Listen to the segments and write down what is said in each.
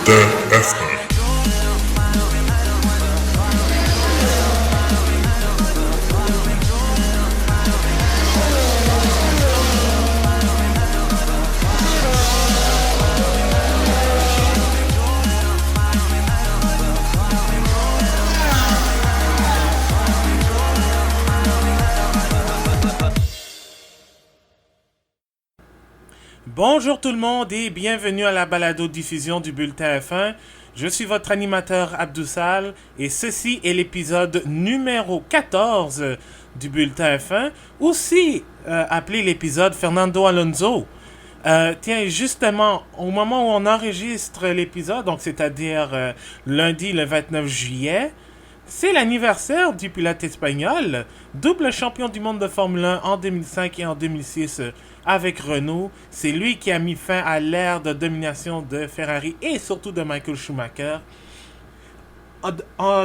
TF1. Bonjour tout le monde et bienvenue à la balado-diffusion du Bulletin F1. Je suis votre animateur Abdoussal et ceci est l'épisode numéro 14 du Bulletin F1, aussi appelé l'épisode Fernando Alonso. Tiens, justement, au moment où on enregistre l'épisode, donc c'est-à-dire lundi le 29 juillet, c'est l'anniversaire du pilote espagnol, double champion du monde de Formule 1 en 2005 et en 2006 avec Renault. C'est lui qui a mis fin à l'ère de domination de Ferrari et surtout de Michael Schumacher.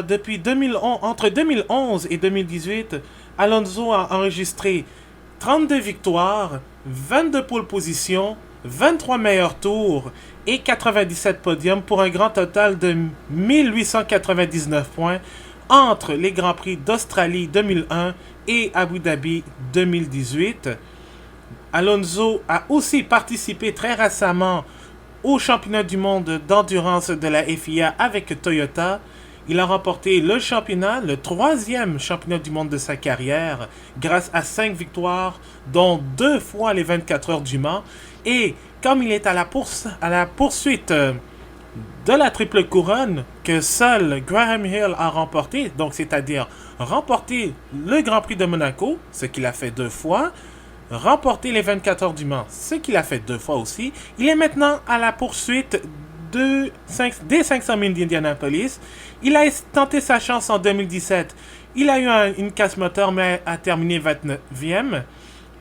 Depuis 2011, entre 2011 et 2018, Alonso a enregistré 32 victoires, 22 pole positions, 23 meilleurs tours et 97 podiums pour un grand total de 1899 points entre les Grands Prix d'Australie 2001 et Abu Dhabi 2018. Alonso a aussi participé très récemment au championnat du monde d'endurance de la FIA avec Toyota. Il a remporté le championnat, le 3e championnat du monde de sa carrière, grâce à 5 victoires, dont 2 fois les 24 heures du Mans. Et comme il est à la poursuite de la triple couronne que seul Graham Hill a remporté, donc c'est-à-dire remporter le Grand Prix de Monaco, ce qu'il a fait 2 fois, remporter les 24 heures du Mans, ce qu'il a fait 2 fois aussi. Il est maintenant à la poursuite des 500 000 d'Indianapolis. Il a tenté sa chance en 2017. Il a eu une casse moteur, mais a terminé 29e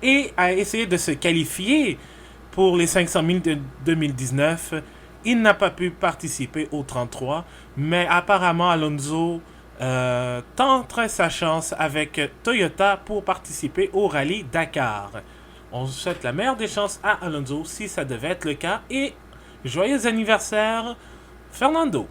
et a essayé de se qualifier pour les 500 000 de 2019. Il n'a pas pu participer au 33, mais apparemment Alonso tenterait sa chance avec Toyota pour participer au rallye Dakar. On souhaite la meilleure des chances à Alonso si ça devait être le cas et joyeux anniversaire Fernando.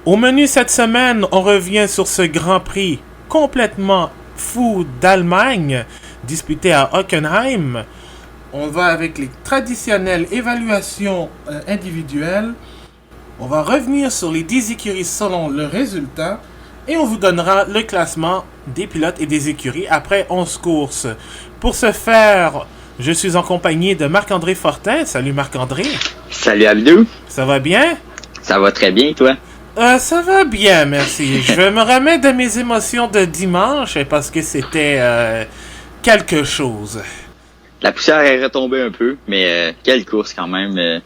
Au menu cette semaine, on revient sur ce Grand Prix complètement fou d'Allemagne disputé à Hockenheim. On va avec les traditionnelles évaluations individuelles. On va revenir sur les 10 écuries selon le résultat et on vous donnera le classement des pilotes et des écuries après 11 courses. Pour ce faire, je suis en compagnie de Marc-André Fortin. Salut Marc-André. Salut Abdou. Ça va bien? Ça va très bien, toi? Ça va bien, merci. Je me remets de mes émotions de dimanche parce que c'était quelque chose. La poussière est retombée un peu, mais quelle course quand même.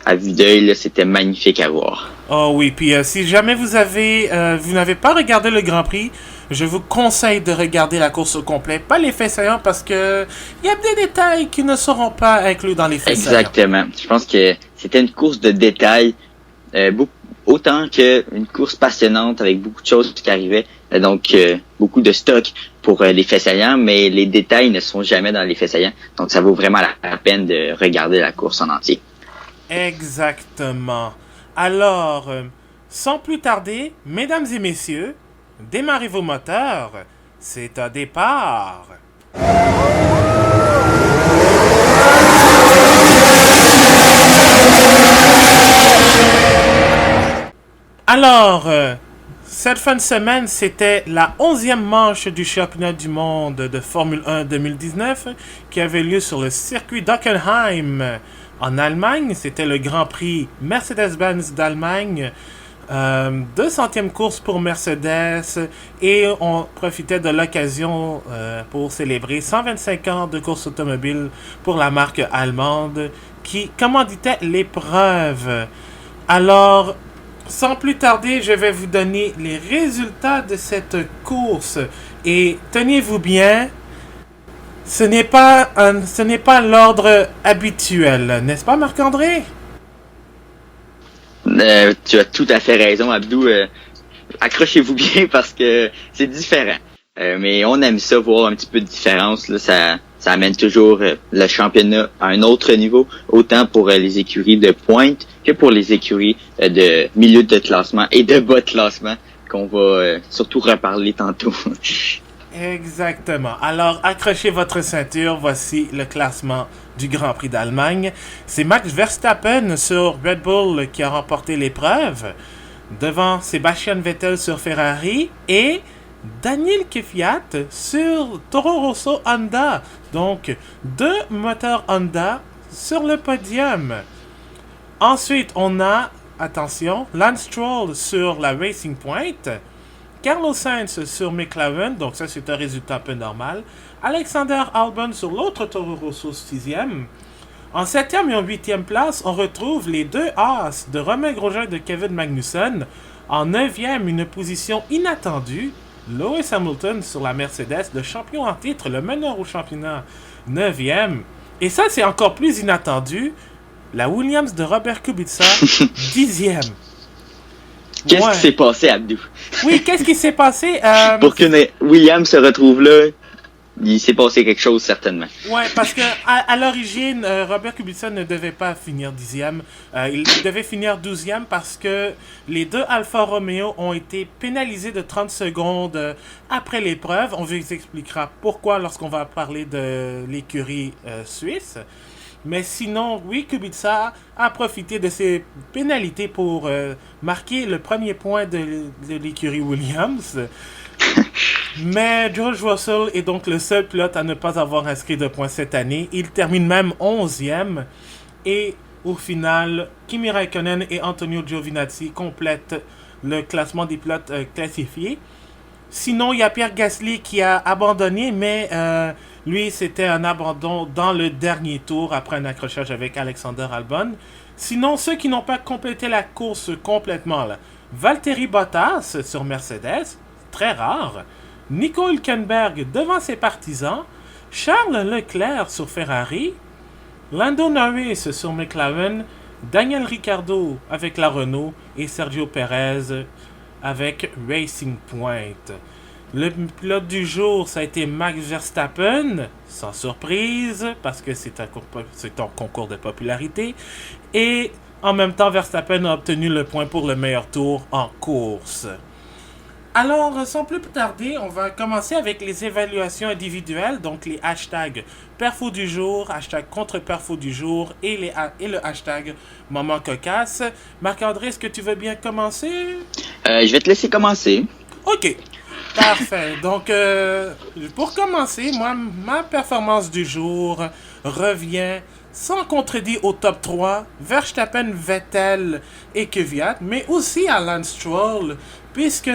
À vue d'œil, là, c'était magnifique à voir. Oh oui, puis si jamais vous n'avez pas regardé le Grand Prix, je vous conseille de regarder la course au complet, pas les faits saillants, parce que il y a des détails qui ne seront pas inclus dans les faits saillants. Exactement. Je pense que c'était une course de détails, autant qu'une course passionnante avec beaucoup de choses qui arrivaient, donc beaucoup de stock pour les faits saillants, mais les détails ne sont jamais dans les faits saillants, donc ça vaut vraiment la peine de regarder la course en entier. Exactement. Alors, sans plus tarder, mesdames et messieurs, démarrez vos moteurs. C'est un départ. Alors, cette fin de semaine, c'était la 11e manche du championnat du monde de Formule 1 2019 qui avait lieu sur le circuit d'Hockenheim. En Allemagne, c'était le Grand Prix Mercedes-Benz d'Allemagne, 200e course pour Mercedes, et on profitait de l'occasion pour célébrer 125 ans de course automobile pour la marque allemande qui commanditait l'épreuve. Alors, sans plus tarder, je vais vous donner les résultats de cette course. Et tenez-vous bien, ce n'est pas l'ordre habituel, n'est-ce pas Marc-André? Tu as tout à fait raison, Abdou. Accrochez-vous bien parce que c'est différent. Mais on aime ça, voir un petit peu de différence. Là, ça amène toujours le championnat à un autre niveau, autant pour les écuries de pointe que pour les écuries de milieu de classement et de bas de classement, qu'on va surtout reparler tantôt. Exactement. Alors, accrochez votre ceinture. Voici le classement du Grand Prix d'Allemagne. C'est Max Verstappen sur Red Bull qui a remporté l'épreuve, devant Sebastian Vettel sur Ferrari et Daniel Kvyat sur Toro Rosso Honda. Donc, 2 moteurs Honda sur le podium. Ensuite, on a, attention, Lance Stroll sur la Racing Point, Carlos Sainz sur McLaren, donc ça c'est un résultat un peu normal. Alexander Albon sur l'autre Toro Rosso 6e. En 7e et en 8e place, on retrouve les 2 As de Romain Grosjean et de Kevin Magnussen. En 9e, une position inattendue, Lewis Hamilton sur la Mercedes, le champion en titre, le meneur au championnat, 9e. Et ça c'est encore plus inattendu, la Williams de Robert Kubica, 10e. Qu'est-ce qui s'est passé, Abdou? Oui, qu'est-ce qui s'est passé? Pour que Williams se retrouve là, il s'est passé quelque chose, certainement. Ouais, parce que à l'origine, Robert Kubica ne devait pas finir 10e. Il devait finir 12e parce que les 2 Alfa Romeo ont été pénalisés de 30 secondes après l'épreuve. On vous expliquera pourquoi lorsqu'on va parler de l'écurie suisse. Mais sinon, oui, Kubica a profité de ces pénalités pour marquer le premier point de l'écurie Williams. Mais George Russell est donc le seul pilote à ne pas avoir inscrit de points cette année. Il termine même 11e. Et au final, Kimi Räikkönen et Antonio Giovinazzi complètent le classement des pilotes classifiés. Sinon, il y a Pierre Gasly qui a abandonné, mais lui, c'était un abandon dans le dernier tour après un accrochage avec Alexander Albon. Sinon, ceux qui n'ont pas complété la course complètement, là, Valtteri Bottas sur Mercedes, très rare. Nico Hülkenberg devant ses partisans. Charles Leclerc sur Ferrari. Lando Norris sur McLaren. Daniel Ricciardo avec la Renault. Et Sergio Perez avec Racing Point. Le pilote du jour, ça a été Max Verstappen, sans surprise, parce que c'est un concours de popularité. Et en même temps, Verstappen a obtenu le point pour le meilleur tour en course. Alors, sans plus tarder, on va commencer avec les évaluations individuelles, donc les hashtags perfo du jour, hashtag contre-perfo du jour et le hashtag moment cocasse. Marc-André, est-ce que tu veux bien commencer? Je vais te laisser commencer. Ok, parfait. Donc, pour commencer, moi, ma performance du jour revient sans contredit au top 3, Verstappen, Vettel et Kvyat, mais aussi à Lance Stroll, puisque...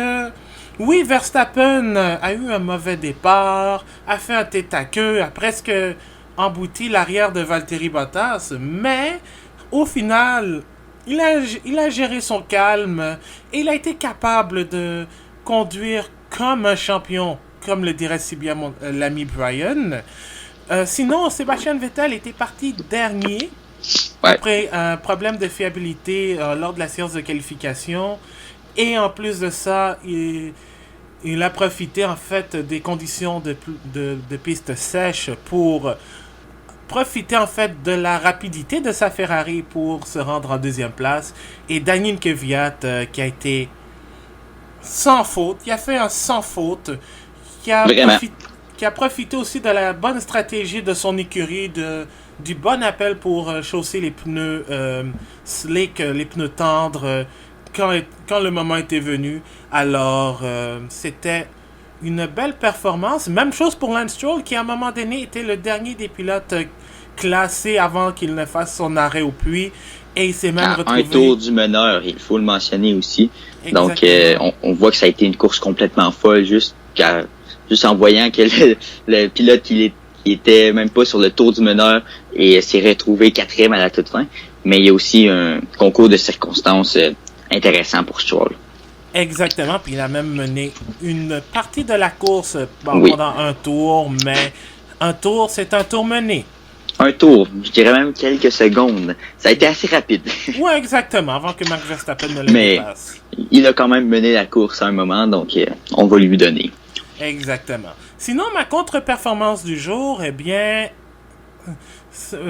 Oui, Verstappen a eu un mauvais départ, a fait un tête-à-queue, a presque embouti l'arrière de Valtteri Bottas, mais au final, il a géré son calme et il a été capable de conduire comme un champion, comme le dirait si bien l'ami Brian. Sinon, Sebastian Vettel était parti dernier après un problème de fiabilité lors de la séance de qualification. Et en plus de ça, il a profité en fait des conditions de piste sèche pour profiter en fait de la rapidité de sa Ferrari pour se rendre en deuxième place. Et Daniel Kvyat qui a été sans faute, qui a fait un sans faute, qui a profité aussi de la bonne stratégie de son écurie, du bon appel pour chausser les pneus slick, les pneus tendres, quand le moment était venu. Alors, c'était une belle performance. Même chose pour Lance Stroll, qui à un moment donné était le dernier des pilotes classés avant qu'il ne fasse son arrêt au puits. Et il s'est même retrouvé... Un tour du meneur, il faut le mentionner aussi. Exactement. Donc, on voit que ça a été une course complètement folle, juste en voyant que le pilote qui était même pas sur le tour du meneur et s'est retrouvé 4e à la toute fin. Mais il y a aussi un concours de circonstances intéressant pour Stroll. Exactement, puis il a même mené une partie de la course pendant un tour, mais un tour, c'est un tour mené. Un tour, je dirais même quelques secondes. Ça a été assez rapide. Oui, exactement, avant que Max Verstappen ne le dépasse. Il a quand même mené la course à un moment, donc on va lui donner. Exactement. Sinon, ma contre-performance du jour, eh bien,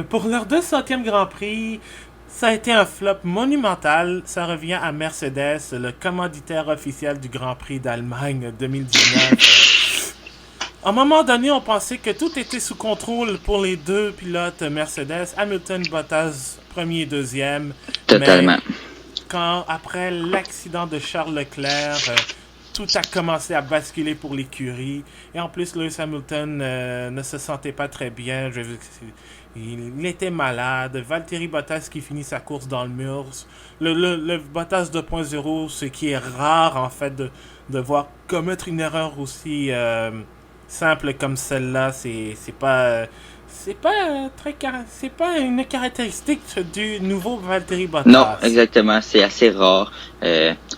pour leur 200e Grand Prix, ça a été un flop monumental. Ça revient à Mercedes, le commanditaire officiel du Grand Prix d'Allemagne 2019. À un moment donné, on pensait que tout était sous contrôle pour les deux pilotes Mercedes, Hamilton, Bottas, premier et deuxième. Totalement. Mais quand, après l'accident de Charles Leclerc, tout a commencé à basculer pour l'écurie. Et en plus, Lewis Hamilton ne se sentait pas très bien. Il était malade. Valtteri Bottas qui finit sa course dans le mur. Le Bottas 2.0, ce qui est rare en fait de voir commettre une erreur aussi simple comme celle-là. C'est pas une caractéristique du nouveau Valtteri Bottas. Non, exactement. C'est assez rare.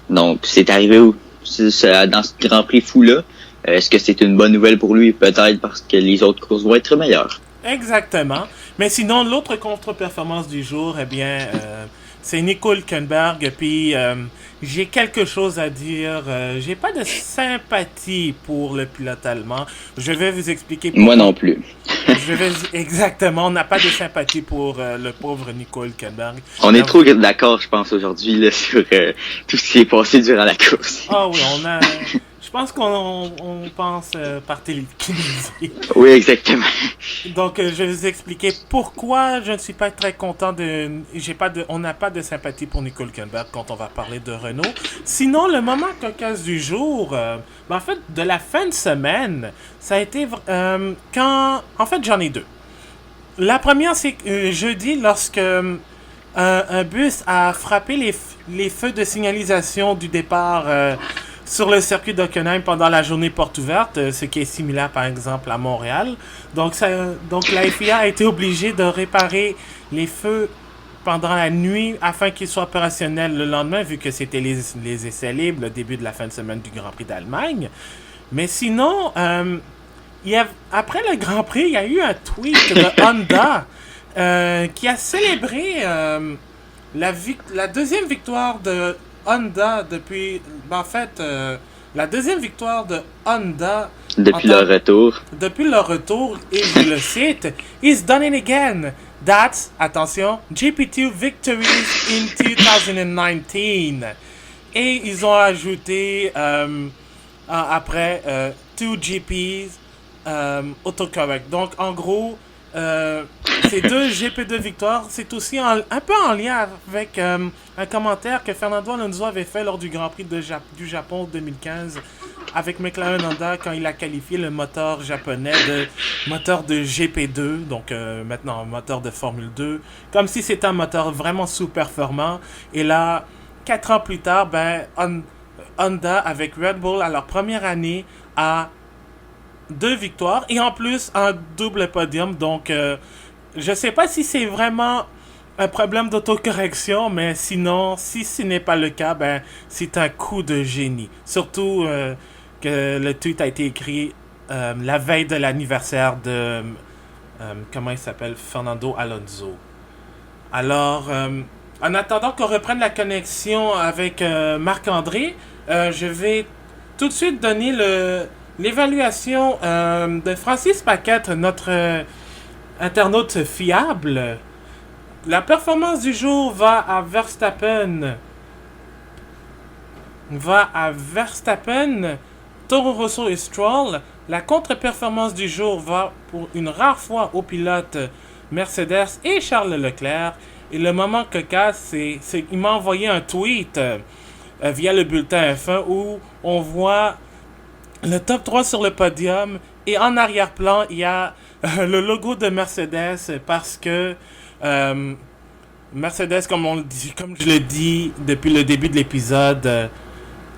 Donc, c'est arrivé dans ce Grand Prix fou-là. Est-ce que c'est une bonne nouvelle pour lui? Peut-être parce que les autres courses vont être meilleures. Exactement. Mais sinon, l'autre contre-performance du jour, eh bien, c'est Nico Hülkenberg. Puis, j'ai quelque chose à dire. J'ai pas de sympathie pour le pilote allemand. Je vais vous expliquer pourquoi. Moi non plus. Exactement. On n'a pas de sympathie pour le pauvre Nico Hülkenberg. On est trop d'accord, je pense, aujourd'hui, là, sur tout ce qui s'est passé durant la course. Ah oui, je pense qu'on pense par télékinésie. Oui, exactement. Donc, je vais vous expliquer pourquoi je ne suis pas très content on n'a pas de sympathie pour Nico Hülkenberg quand on va parler de Renault. Sinon, le moment cocasse du jour, en fait, de la fin de semaine, ça a été quand... En fait, j'en ai deux. La première, c'est jeudi, lorsque un bus a frappé les feux de signalisation du départ sur le circuit d'Hockenheim pendant la journée porte ouverte, ce qui est similaire par exemple à Montréal. Donc la FIA a été obligée de réparer les feux pendant la nuit afin qu'ils soient opérationnels le lendemain, vu que c'était les essais libres, le début de la fin de semaine du Grand Prix d'Allemagne. Mais sinon, après le Grand Prix, il y a eu un tweet de Honda qui a célébré la deuxième victoire de Honda depuis... la deuxième victoire de Honda... Depuis leur retour. Depuis leur retour, et je le cite, « He's done it again. That's, attention, GP2 victories in 2019. » Et ils ont ajouté, après, 2 GPs autocorrect. Donc, en gros... ces deux GP2 victoires, c'est aussi un peu en lien avec un commentaire que Fernando Alonso avait fait lors du Grand Prix du Japon 2015 avec McLaren Honda quand il a qualifié le moteur japonais de moteur de GP2, donc maintenant moteur de Formule 2, comme si c'était un moteur vraiment sous-performant. Et là, 4 ans plus tard, Honda avec Red Bull à leur première année a 2 victoires et en plus un double podium. Donc je sais pas si c'est vraiment un problème d'autocorrection, mais sinon, si ce n'est pas le cas, c'est un coup de génie. Surtout que le tweet a été écrit la veille de l'anniversaire de comment il s'appelle, Fernando Alonso. Alors en attendant qu'on reprenne la connexion avec Marc-André, je vais tout de suite donner l'évaluation de Francis Paquette, notre internaute fiable. La performance du jour va à Verstappen. Toro Rosso et Stroll. La contre-performance du jour va pour une rare fois aux pilotes Mercedes et Charles Leclerc. Et le moment cocasse, c'est il m'a envoyé un tweet via le bulletin F1 où on voit le top 3 sur le podium et en arrière-plan, il y a le logo de Mercedes parce que Mercedes, comme je le dis depuis le début de l'épisode,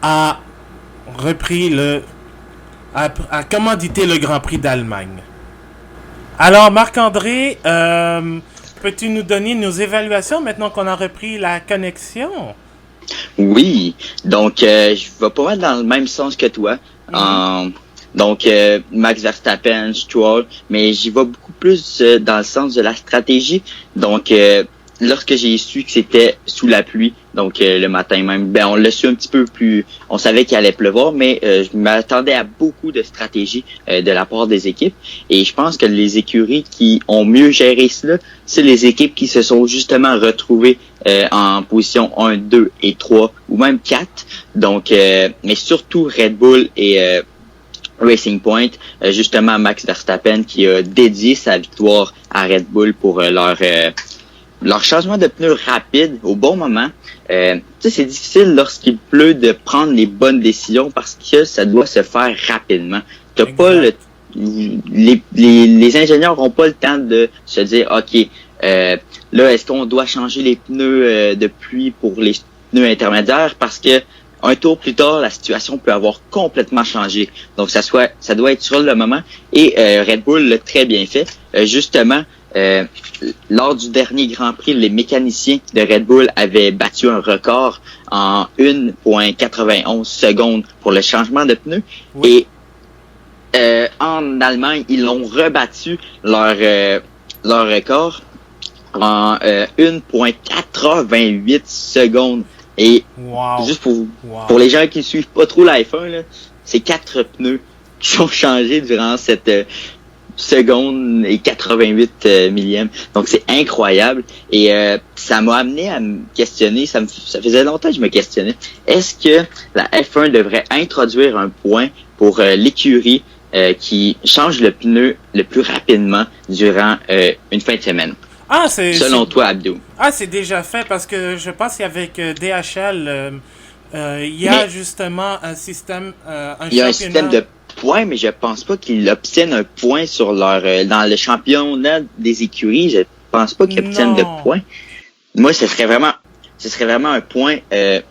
a commandité le Grand Prix d'Allemagne. Alors, Marc-André, peux-tu nous donner nos évaluations maintenant qu'on a repris la connexion? Oui, donc je vais pas mal dans le même sens que toi. Donc, Max Verstappen, Stroll, mais j'y vais beaucoup plus dans le sens de la stratégie. Donc, lorsque j'ai su que c'était sous la pluie, Donc le matin même, on l'a su un petit peu plus. On savait qu'il allait pleuvoir, mais je m'attendais à beaucoup de stratégies de la part des équipes. Et je pense que les écuries qui ont mieux géré cela, c'est les équipes qui se sont justement retrouvées en position 1, 2 et 3 ou même 4. Donc, mais surtout Red Bull et Racing Point, justement Max Verstappen qui a dédié sa victoire à Red Bull pour leur changement de pneus rapide au bon moment. C'est difficile lorsqu'il pleut de prendre les bonnes décisions parce que ça doit se faire rapidement. T'as pas les ingénieurs n'ont pas le temps de se dire OK, là est-ce qu'on doit changer les pneus de pluie pour les pneus intermédiaires parce que un tour plus tard la situation peut avoir complètement changé. Donc ça doit être sur le moment et Red Bull l'a très bien fait. Justement lors du dernier Grand Prix, les mécaniciens de Red Bull avaient battu un record en 1,91 secondes pour le changement de pneus. Oui. Et en Allemagne, ils l'ont rebattu leur record en 1,88 secondes. Et juste pour les gens qui suivent pas trop la F1, là, c'est 4 pneus qui sont changés durant cette seconde et 88 millièmes. Donc c'est incroyable et ça m'a amené à me questionner, ça faisait longtemps que je me questionnais. Est-ce que la F1 devrait introduire un point pour l'écurie qui change le pneu le plus rapidement durant une fin de semaine? Selon toi, Abdou. C'est déjà fait parce que je pense qu'avec DHL, il y a justement un système, il y a un système de points, mais je pense pas qu'ils obtiennent un point sur leur dans le championnat des écuries. Je pense pas qu'ils obtiennent de points. Moi, ce serait vraiment un point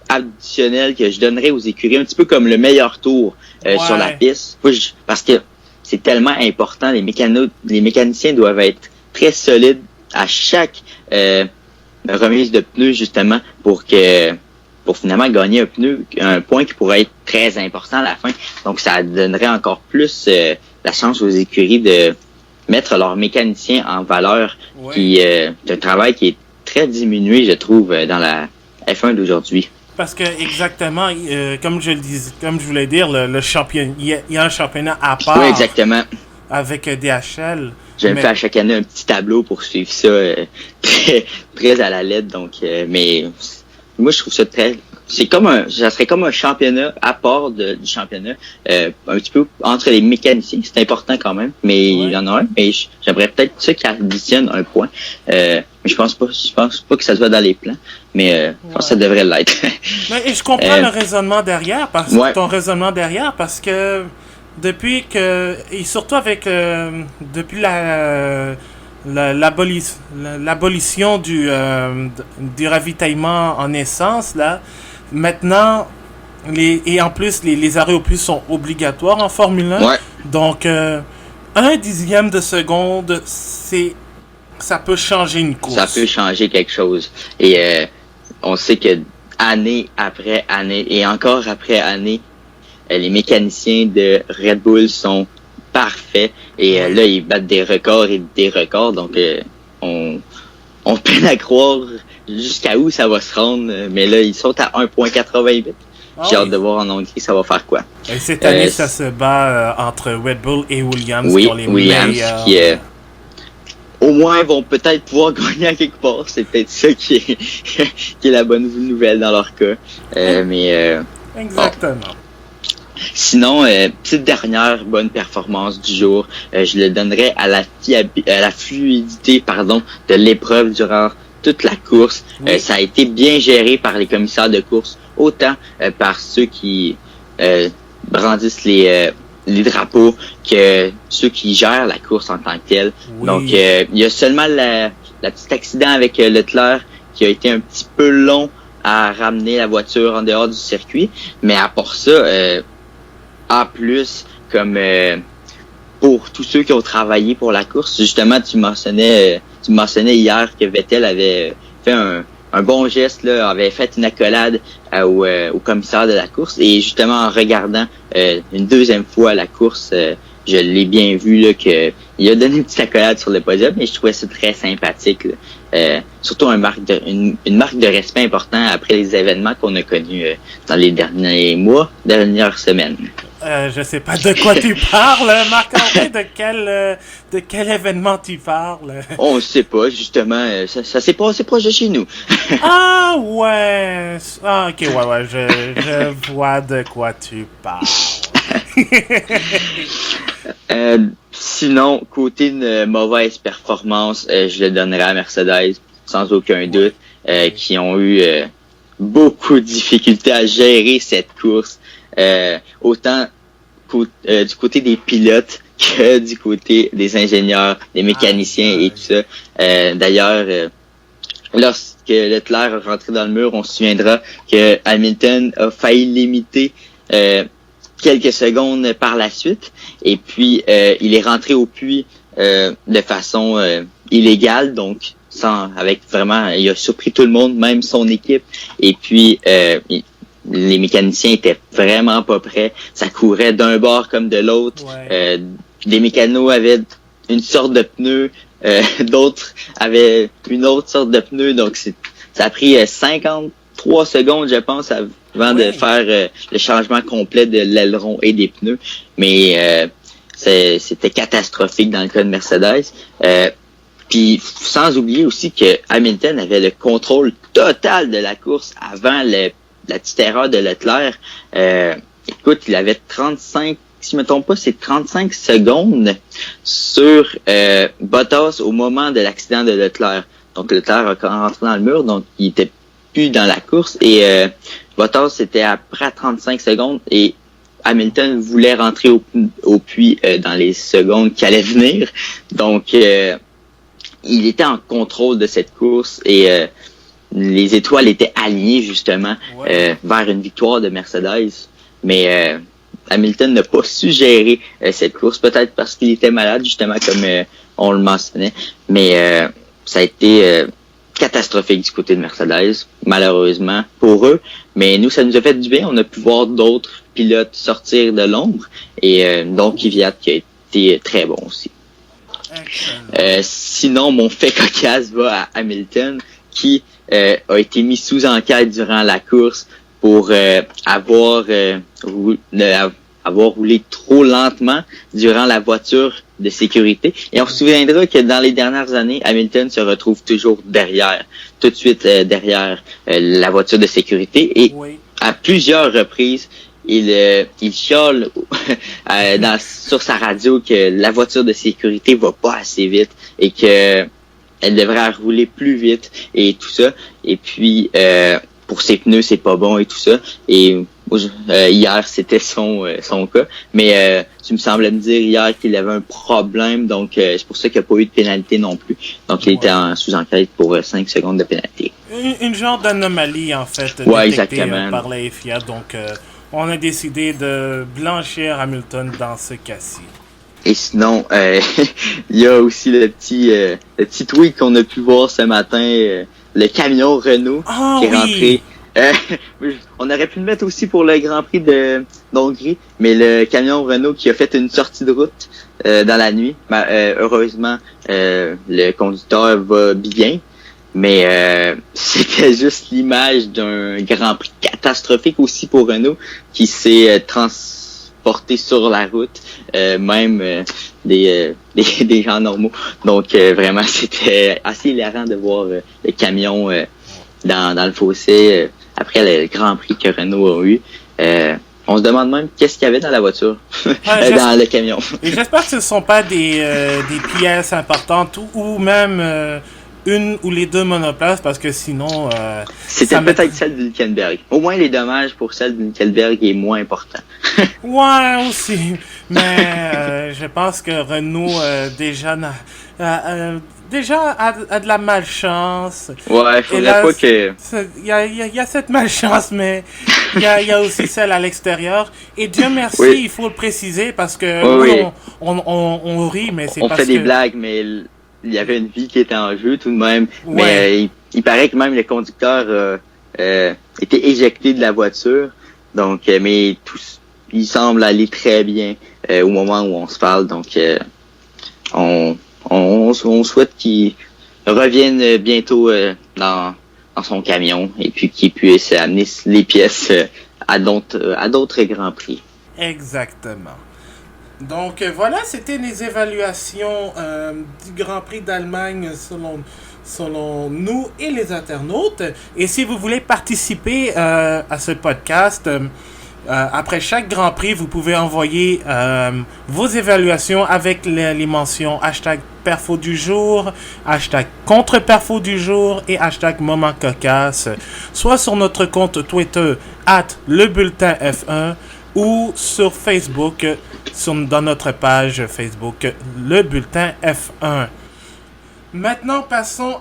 additionnel que je donnerais aux écuries, un petit peu comme le meilleur tour sur la piste. Parce que c'est tellement important. Les mécaniciens doivent être très solides à chaque remise de pneus, justement, pour finalement gagner un point qui pourrait être très important à la fin. Donc, ça donnerait encore plus la chance aux écuries de mettre leurs mécaniciens en valeur, qui un travail qui est très diminué, je trouve, dans la F1 d'aujourd'hui. Parce que exactement, comme je voulais dire, le championnat, il y a un championnat à part. Oui, exactement. Avec DHL. Je me fais à chaque année un petit tableau pour suivre ça très à la lettre. Donc, mais moi, je trouve ça ça serait comme un championnat à part du championnat, un petit peu entre les mécaniciens. C'est important quand même, mais il y en a un. Mais j'aimerais peut-être ça qui additionne un point. Mais je pense pas que ça soit dans les plans. Mais je pense que ça devrait l'être. Mais je comprends le raisonnement derrière, ton raisonnement derrière, parce que depuis que, et surtout avec depuis l'abolition du ravitaillement en essence là, maintenant et en plus les arrêts au plus sont obligatoires en Formule 1. Donc 1/10 de seconde, ça peut changer une course. Ça peut changer quelque chose. Et on sait que année après année et encore après année, les mécaniciens de Red Bull sont parfaits et là ils battent des records et des records, donc on peine à croire jusqu'à où ça va se rendre, mais là ils sont à 1,88. J'ai hâte de voir en Hongrie ça va faire quoi. Et cette année ça se bat entre Red Bull et Williams qui ont les Williams meilleurs. Qui au moins vont peut-être pouvoir gagner à quelque part, c'est peut-être ça qui est la bonne nouvelle dans leur cas. Exactement. Bon. Sinon, petite dernière bonne performance du jour, je le donnerais à la fluidité de l'épreuve durant toute la course. Ça a été bien géré par les commissaires de course, autant par ceux qui brandissent les drapeaux que ceux qui gèrent la course en tant que telle. Donc, il y a seulement la petite accident avec Leclerc qui a été un petit peu long à ramener la voiture en dehors du circuit, mais à part ça, en plus, comme pour tous ceux qui ont travaillé pour la course, justement, tu mentionnais hier que Vettel avait fait un bon geste, là, avait fait une accolade au commissaire de la course, et justement en regardant une deuxième fois la course, je l'ai bien vu là que il a donné une petite accolade sur le podium, mais je trouvais ça très sympathique. Surtout une marque de respect important après les événements qu'on a connus dans les derniers mois, dernières semaines. Je sais pas de quoi tu parles, Marc-André, de quel événement tu parles? On ne sait pas, justement, ça s'est passé proche de chez nous. Ah ouais, ah ok, ouais, je vois de quoi tu parles. Sinon, côté de mauvaise performance, je le donnerai à Mercedes, sans aucun doute, qui ont eu beaucoup de difficultés à gérer cette course, autant du côté des pilotes que du côté des ingénieurs, des mécaniciens et tout ça. D'ailleurs, lorsque Leclerc est rentré dans le mur, on se souviendra que Hamilton a failli l'imiter quelques secondes par la suite. Et puis, il est rentré au puits de façon illégale, donc il a surpris tout le monde, même son équipe. Et puis, les mécaniciens étaient vraiment pas prêts. Ça courait d'un bord comme de l'autre. Ouais. Des mécanos avaient une sorte de pneu, d'autres avaient une autre sorte de pneu. Donc, ça a pris 53 secondes, je pense, avant de faire le changement complet de l'aileron et des pneus. Mais c'était catastrophique dans le cas de Mercedes. Puis, sans oublier aussi que Hamilton avait le contrôle total de la course avant la petite erreur de Leclerc. Écoute, il avait 35, si je me trompe pas, c'est 35 secondes sur Bottas au moment de l'accident de Leclerc. Donc, Leclerc a rentré dans le mur, donc il était plus dans la course. Et Bottas, c'était après 35 secondes et Hamilton voulait rentrer au puits dans les secondes qui allaient venir. Donc, il était en contrôle de cette course et les étoiles étaient alignées justement vers une victoire de Mercedes. Mais Hamilton n'a pas su gérer cette course, peut-être parce qu'il était malade, justement, comme on le mentionnait. Mais ça a été catastrophique du côté de Mercedes, malheureusement, pour eux. Mais nous, ça nous a fait du bien. On a pu voir d'autres pilotes sortir de l'ombre. Et donc, Kvyat qui a été très bon aussi. Sinon, mon fait cocasse va à Hamilton, qui a été mis sous enquête durant la course pour avoir roulé trop lentement durant la voiture de sécurité. Et on se souviendra que dans les dernières années, Hamilton se retrouve toujours tout de suite derrière la voiture de sécurité. Et à plusieurs reprises, il chiale sur sa radio que la voiture de sécurité va pas assez vite et que elle devrait rouler plus vite et tout ça. Et puis pour ses pneus, c'est pas bon et tout ça. Et hier, c'était son cas. Mais tu me semblais me dire hier qu'il avait un problème, donc c'est pour ça qu'il n'y a pas eu de pénalité non plus. Donc il était sous enquête pour 5 secondes de pénalité. Une genre d'anomalie, en fait, détectée par la FIA. Donc on a décidé de blanchir Hamilton dans ce cas-ci. Et sinon, il y a aussi le petit tweet qu'on a pu voir ce matin, le camion Renault qui est rentré. On aurait pu le mettre aussi pour le Grand Prix d'Hongrie, mais le camion Renault qui a fait une sortie de route dans la nuit. Heureusement, le conducteur va bien. Mais c'était juste l'image d'un Grand Prix catastrophique aussi pour Renault qui s'est transporté sur la route, même des gens normaux. Donc vraiment, c'était assez hilarant de voir le camion dans le fossé après le Grand Prix que Renault a eu. On se demande même qu'est-ce qu'il y avait dans la voiture, dans le camion. Et j'espère que ce ne sont pas des pièces importantes ou même une ou les deux monoplaces, parce que sinon... C'était peut-être celle de Hülkenberg. Au moins, les dommages pour celle de Hülkenberg est moins important. Ouais, aussi. Mais je pense que Renault déjà a de la malchance. Ouais, faudrait pas que... Il y a cette malchance, mais il y a aussi celle à l'extérieur. Et Dieu merci, il faut le préciser, parce que on rit, mais c'est parce que... On fait des blagues, mais... Il y avait une vie qui était en jeu tout de même, mais il paraît que même le conducteur était éjecté de la voiture, donc mais il semble aller très bien au moment où on se parle. Donc, on souhaite qu'il revienne bientôt dans son camion et puis qu'il puisse amener les pièces à d'autres Grands Prix. Exactement. Donc voilà, c'était les évaluations du Grand Prix d'Allemagne selon nous et les internautes. Et si vous voulez participer à ce podcast, après chaque Grand Prix, vous pouvez envoyer vos évaluations avec les mentions hashtag perfo du jour, hashtag contre-perfo du jour et hashtag moment cocasse, soit sur notre compte Twitter @lebulletinf1 ou sur Facebook, dans notre page Facebook Le Bulletin F1. Maintenant, passons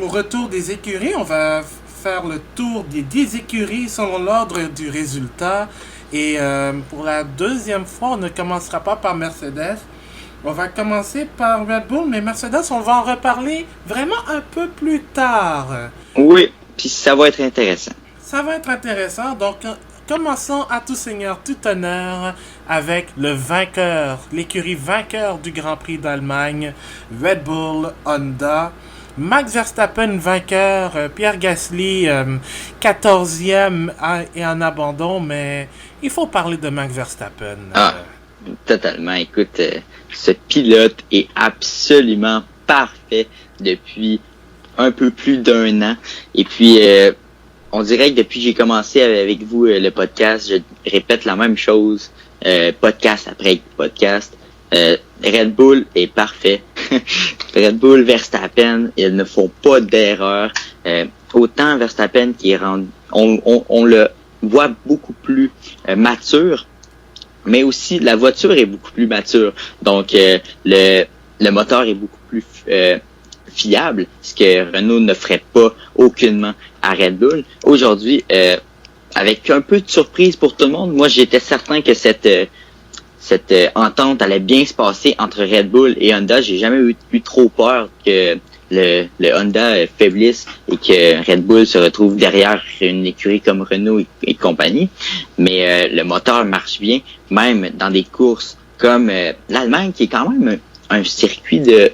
au retour des écuries. On va faire le tour des 10 écuries selon l'ordre du résultat. Et pour la deuxième fois, on ne commencera pas par Mercedes. On va commencer par Red Bull, mais Mercedes, on va en reparler vraiment un peu plus tard. Oui, puis ça va être intéressant. Ça va être intéressant. Donc, commençons à tout seigneur, tout honneur avec le vainqueur, l'écurie vainqueur du Grand Prix d'Allemagne, Red Bull Honda. Max Verstappen vainqueur, Pierre Gasly 14e et en abandon, mais il faut parler de Max Verstappen. Totalement. Écoute, ce pilote est absolument parfait depuis un peu plus d'1 an. Et puis, on dirait que depuis que j'ai commencé avec vous le podcast, je répète la même chose, podcast après podcast. Red Bull est parfait. Red Bull, Verstappen, ils ne font pas d'erreur. Autant Verstappen qui est rendu, on le voit beaucoup plus mature, mais aussi la voiture est beaucoup plus mature. Donc le moteur est beaucoup plus fiable, ce que Renault ne ferait pas aucunement à Red Bull. Aujourd'hui, avec un peu de surprise pour tout le monde, moi j'étais certain que cette entente allait bien se passer entre Red Bull et Honda. J'ai jamais eu trop peur que le Honda faiblisse et que Red Bull se retrouve derrière une écurie comme Renault et compagnie. Mais le moteur marche bien, même dans des courses comme l'Allemagne, qui est quand même un circuit de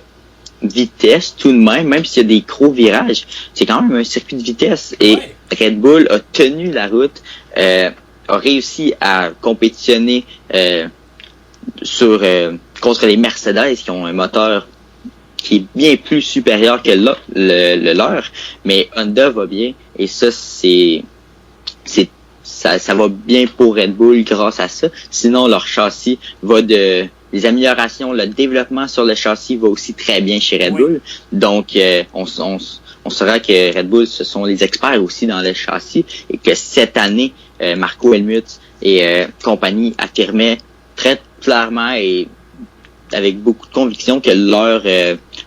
vitesse tout de même s'il y a des gros virages. C'est quand même un circuit de vitesse. Et Red Bull a tenu la route, a réussi à compétitionner contre les Mercedes qui ont un moteur qui est bien plus supérieur que le leur, mais Honda va bien et ça ça va bien pour Red Bull grâce à ça. Sinon leur châssis va les améliorations, le développement sur le châssis va aussi très bien chez Red Bull. Donc on saura que Red Bull ce sont les experts aussi dans le châssis et que cette année Marco Helmut et compagnie affirmaient très clairement et avec beaucoup de conviction que leur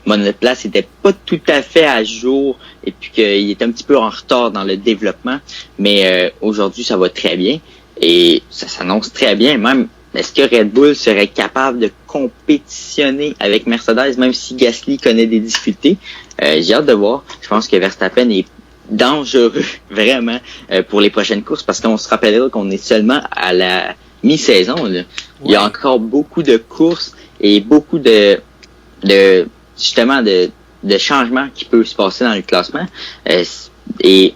monoplace était pas tout à fait à jour et puis qu'il était un petit peu en retard dans le développement, mais aujourd'hui ça va très bien et ça s'annonce très bien. Même est-ce que Red Bull serait capable de compétitionner avec Mercedes même si Gasly connaît des difficultés? J'ai hâte de voir. Je pense que Verstappen est dangereux vraiment pour les prochaines courses parce qu'on se rappellera qu'on est seulement à la mi-saison. Là. Il y a encore beaucoup de courses et beaucoup de changements qui peuvent se passer dans le classement. Et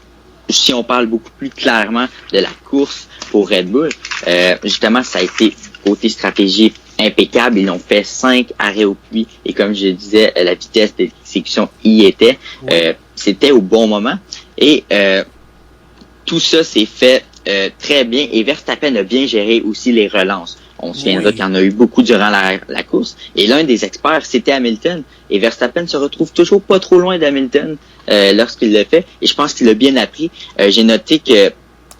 si on parle beaucoup plus clairement de la course pour Red Bull, justement, ça a été côté stratégie impeccable. Ils ont fait 5 arrêts au puits et comme je disais, la vitesse d'exécution y était. C'était au bon moment. Et tout ça s'est fait très bien et Verstappen a bien géré aussi les relances. On se souviendra qu'il y en a eu beaucoup durant la course. Et l'un des experts, c'était Hamilton. Et Verstappen se retrouve toujours pas trop loin d'Hamilton lorsqu'il le fait. Et je pense qu'il a bien appris. J'ai noté que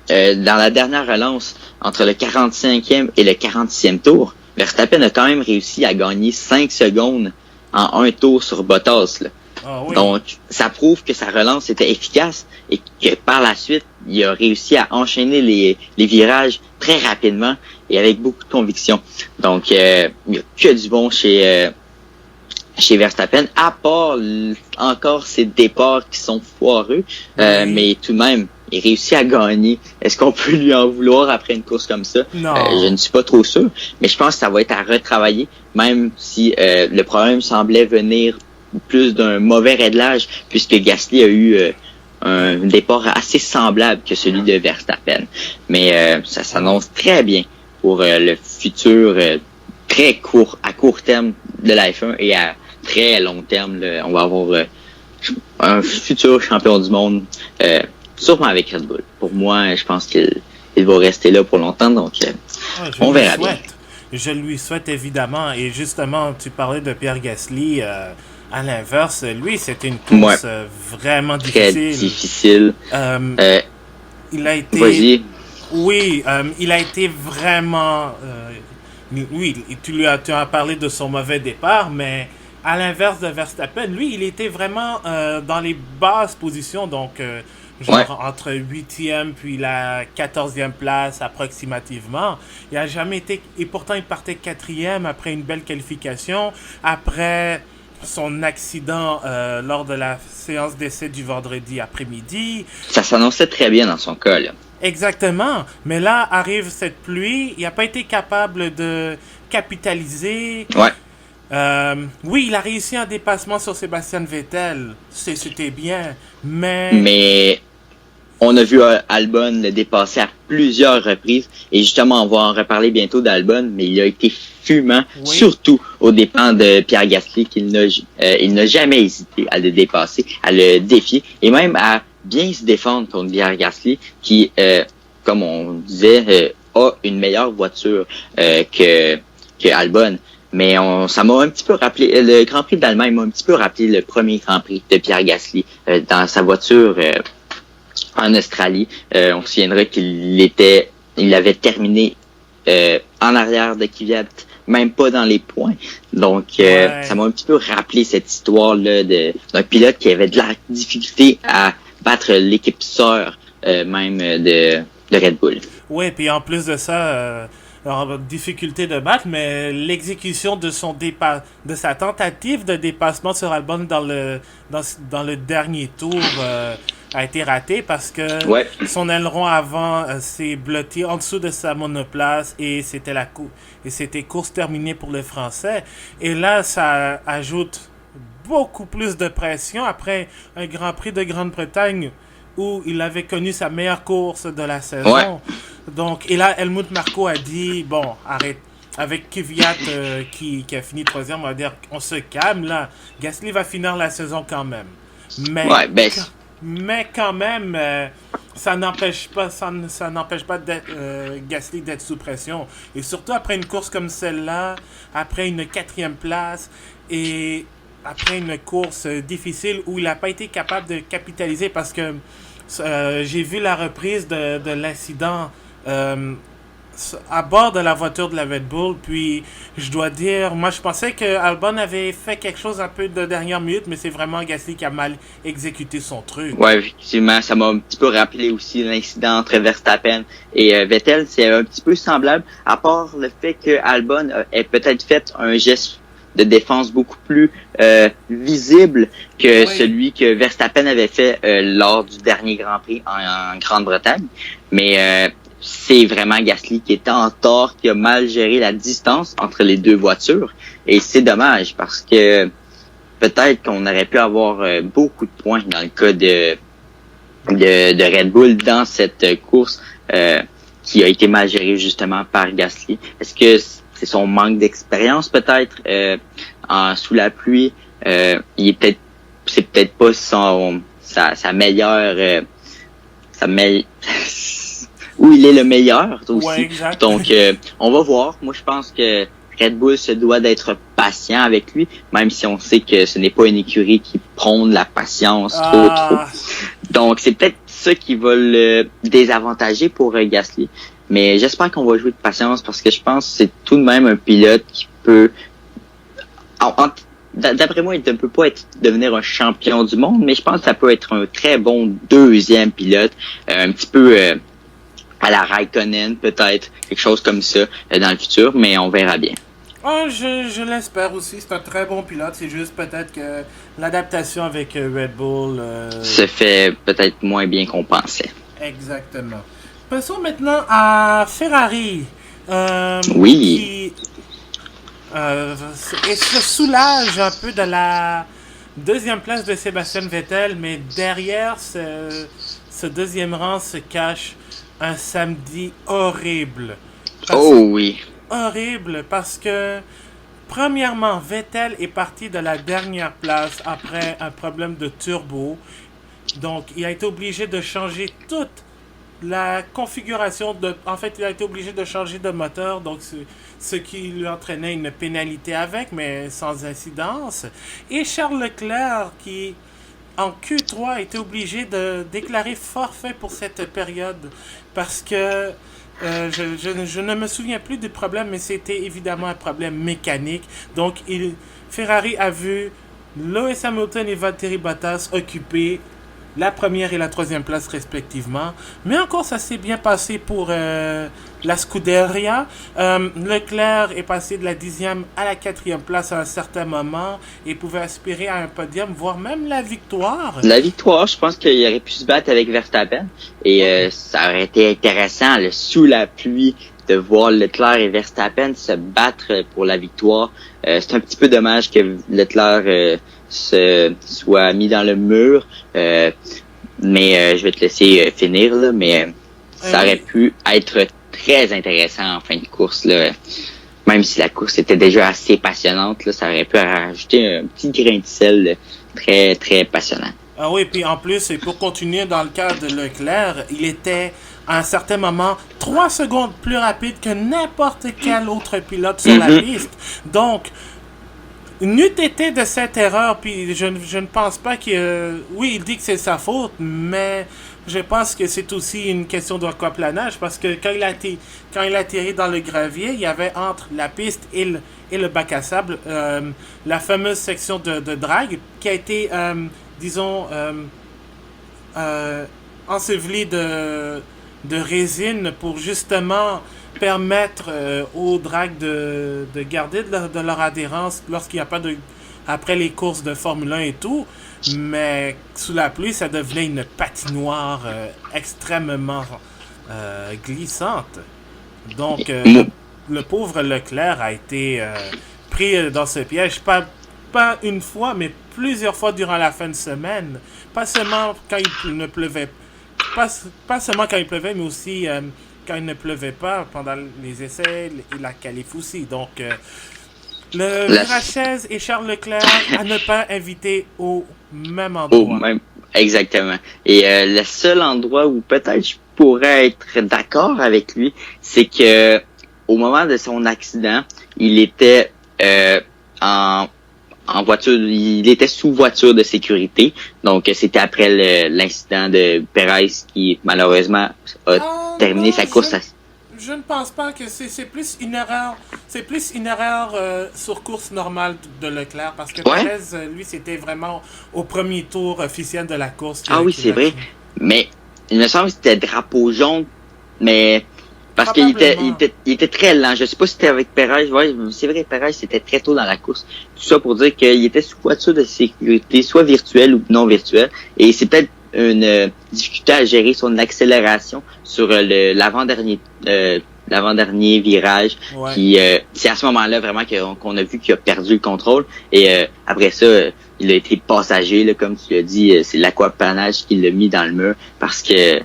dans la dernière relance, entre le 45e et le 46e tour, Verstappen a quand même réussi à gagner 5 secondes en un tour sur Bottas. Là. Donc, ça prouve que sa relance était efficace et que par la suite, il a réussi à enchaîner les virages très rapidement et avec beaucoup de conviction. Donc, il n'y a que du bon chez Verstappen, à part encore ses départs qui sont foireux, mais tout de même, il réussit à gagner. Est-ce qu'on peut lui en vouloir après une course comme ça? Non. Je ne suis pas trop sûr, mais je pense que ça va être à retravailler, même si le problème semblait venir plus d'un mauvais réglage, puisque Gasly a eu un départ assez semblable que celui de Verstappen. Mais ça s'annonce très bien pour le futur très court, à court terme de la F1 et à très long terme. On va avoir un futur champion du monde, sûrement avec Red Bull. Pour moi, je pense qu'il va rester là pour longtemps, donc on verra bien. Je lui souhaite évidemment. Et justement, tu parlais de Pierre Gasly. À l'inverse, lui, c'était une course vraiment difficile. Très difficile. Il a été... Vas-y. Oui, il a été vraiment... oui, tu as parlé de son mauvais départ, mais à l'inverse de Verstappen, lui, il était vraiment dans les basses positions, donc genre entre 8e puis la 14e place approximativement. Il n'a jamais été... Et pourtant, il partait 4e après une belle qualification, après son accident lors de la séance d'essai du vendredi après-midi. Ça s'annonçait très bien dans son cas, là. Exactement. Mais là, arrive cette pluie. Il n'a pas été capable de capitaliser. Ouais. Oui, il a réussi un dépassement sur Sébastien Vettel. C'était bien. Mais on a vu Albon le dépasser à plusieurs reprises. Et justement, on va en reparler bientôt d'Albon, mais il a été fumant, surtout aux dépens de Pierre Gasly, il n'a jamais hésité à le dépasser, à le défier, et même à bien se défendre contre Pierre Gasly, qui, comme on disait, a une meilleure voiture que Albon. Mais ça m'a un petit peu rappelé, le Grand Prix d'Allemagne m'a un petit peu rappelé le premier Grand Prix de Pierre Gasly dans sa voiture en Australie. On se souviendra il avait terminé en arrière de Kvyat, même pas dans les points. Donc, ça m'a un petit peu rappelé cette histoire-là d'un pilote qui avait de la difficulté à battre l'équipe sœur même de Red Bull. Oui, puis en plus de ça, difficulté de battre, mais l'exécution de de sa tentative de dépassement sur Albon dans le dernier tour a été ratée parce que son aileron avant s'est blotté en dessous de sa monoplace et c'était course terminée pour le Français. Et là, ça ajoute beaucoup plus de pression après un Grand Prix de Grande-Bretagne où il avait connu sa meilleure course de la saison. Donc, et là, Helmut Marko a dit, bon, arrête. Avec Kvyat qui a fini 3e, on va dire, on se calme là. Gasly va finir la saison quand même. Mais quand même, ça n'empêche pas Gasly d'être sous pression. Et surtout après une course comme celle-là, après une 4e place et après une course difficile où il n'a pas été capable de capitaliser parce que j'ai vu la reprise de l'incident à bord de la voiture de la Red Bull, puis je dois dire, moi je pensais que Albon avait fait quelque chose un peu de dernière minute, mais c'est vraiment Gasly qui a mal exécuté son truc. Ouais, effectivement, ça m'a un petit peu rappelé aussi l'incident entre Verstappen et Vettel, c'est un petit peu semblable, à part le fait que Albon ait peut-être fait un geste de défense beaucoup plus visible que celui que Verstappen avait fait lors du dernier Grand Prix en Grande-Bretagne, mais c'est vraiment Gasly qui était en tort, qui a mal géré la distance entre les deux voitures. Et c'est dommage parce que peut-être qu'on aurait pu avoir beaucoup de points dans le cas de Red Bull dans cette course qui a été mal gérée justement par Gasly. Est-ce que c'est son manque d'expérience peut-être sous la pluie? C'est peut-être pas sa meilleure où il est le meilleur aussi. Donc, on va voir. Moi, je pense que Red Bull se doit d'être patient avec lui, même si on sait que ce n'est pas une écurie qui prône la patience trop. Donc, c'est peut-être ça qui va le désavantager pour Gasly. Mais j'espère qu'on va jouer de patience parce que je pense que c'est tout de même un pilote qui peut... D'après moi, il ne peut pas devenir un champion du monde, mais je pense que ça peut être un très bon deuxième pilote, un petit peu... à la Raikkonen, peut-être, quelque chose comme ça dans le futur, mais on verra bien. Je l'espère aussi, c'est un très bon pilote, c'est juste peut-être que l'adaptation avec Red Bull... se fait peut-être moins bien qu'on pensait. Exactement. Passons maintenant à Ferrari, Oui. qui et se soulage un peu de la deuxième place de Sébastien Vettel, mais derrière ce deuxième rang se cache un samedi horrible. Parce, Oh oui. horrible parce que, premièrement, Vettel est parti de la dernière place après un problème de turbo. Donc, il a été obligé de changer toute la configuration de... En fait, il a été obligé de changer de moteur, donc ce qui lui entraînait une pénalité avec, mais sans incidence. Et Charles Leclerc, qui en Q3 a été obligé de déclarer forfait pour cette période, parce que je ne me souviens plus du problème, mais c'était évidemment un problème mécanique. Donc, Ferrari a vu Lewis Hamilton et Valtteri Bottas occuper la première et la troisième place respectivement. Mais encore, ça s'est bien passé pour la Scuderia. Leclerc est passé de la 10e à la 4e place à un certain moment et pouvait aspirer à un podium, voire même la victoire. La victoire, je pense qu'il aurait pu se battre avec Verstappen. Et ça aurait été intéressant, là, sous la pluie, de voir Leclerc et Verstappen se battre pour la victoire. C'est un petit peu dommage que Leclerc se soit mis dans le mur. Mais je vais te laisser finir, là, mais ça aurait pu être très intéressant en fin de course, là. Même si la course était déjà assez passionnante, là, ça aurait pu rajouter un petit grain de sel, là, très, très passionnant. Ah oui, puis en plus, et pour continuer dans le cas de Leclerc, il était à un certain moment 3 secondes plus rapide que n'importe quel autre pilote sur la piste. Donc, n'eût été de cette erreur, puis je ne pense pas que... oui, il dit que c'est sa faute, mais je pense que c'est aussi une question d'aquaplanage, parce que quand il a atterri dans le gravier, il y avait entre la piste et le bac à sable la fameuse section de drague qui a été, disons, ensevelie de résine pour justement permettre aux dragues de garder de leur adhérence lorsqu'il n'y a pas de... après les courses de Formule 1 et tout. Mais sous la pluie, ça devenait une patinoire extrêmement glissante. Donc, le pauvre Leclerc a été pris dans ce piège, pas une fois, mais plusieurs fois durant la fin de semaine. Pas seulement quand il ne pleuvait pas seulement quand il pleuvait, mais aussi quand il ne pleuvait pas pendant les essais et la qualif aussi. Donc, le Virachez et Charles Leclerc à ne pas inviter au même endroit. Exactement. Et le seul endroit où peut-être je pourrais être d'accord avec lui, c'est que au moment de son accident, il était en voiture, il était sous voiture de sécurité. Donc, c'était après l'incident de Perez qui, malheureusement, a terminé sa course. Je ne pense pas que c'est plus une erreur. C'est plus une erreur sur course normale de Leclerc. Parce que Perez, lui, c'était vraiment au premier tour officiel de la course. Ah oui, c'est vrai. Mais, il me semble que c'était drapeau jaune. Mais... parce qu'il était très lent. Je sais pas si c'était avec Perez. Ouais, c'est vrai, Perez, c'était très tôt dans la course. Tout ça pour dire qu'il était sous voiture de sécurité, soit virtuelle ou non virtuelle. Et c'est peut-être une difficulté à gérer son accélération sur l'avant-dernier virage. Ouais. Qui c'est à ce moment-là vraiment qu'on a vu qu'il a perdu le contrôle. Et après ça, il a été passager, là, comme tu l'as dit, c'est l'aquaplanage qui l'a mis dans le mur parce que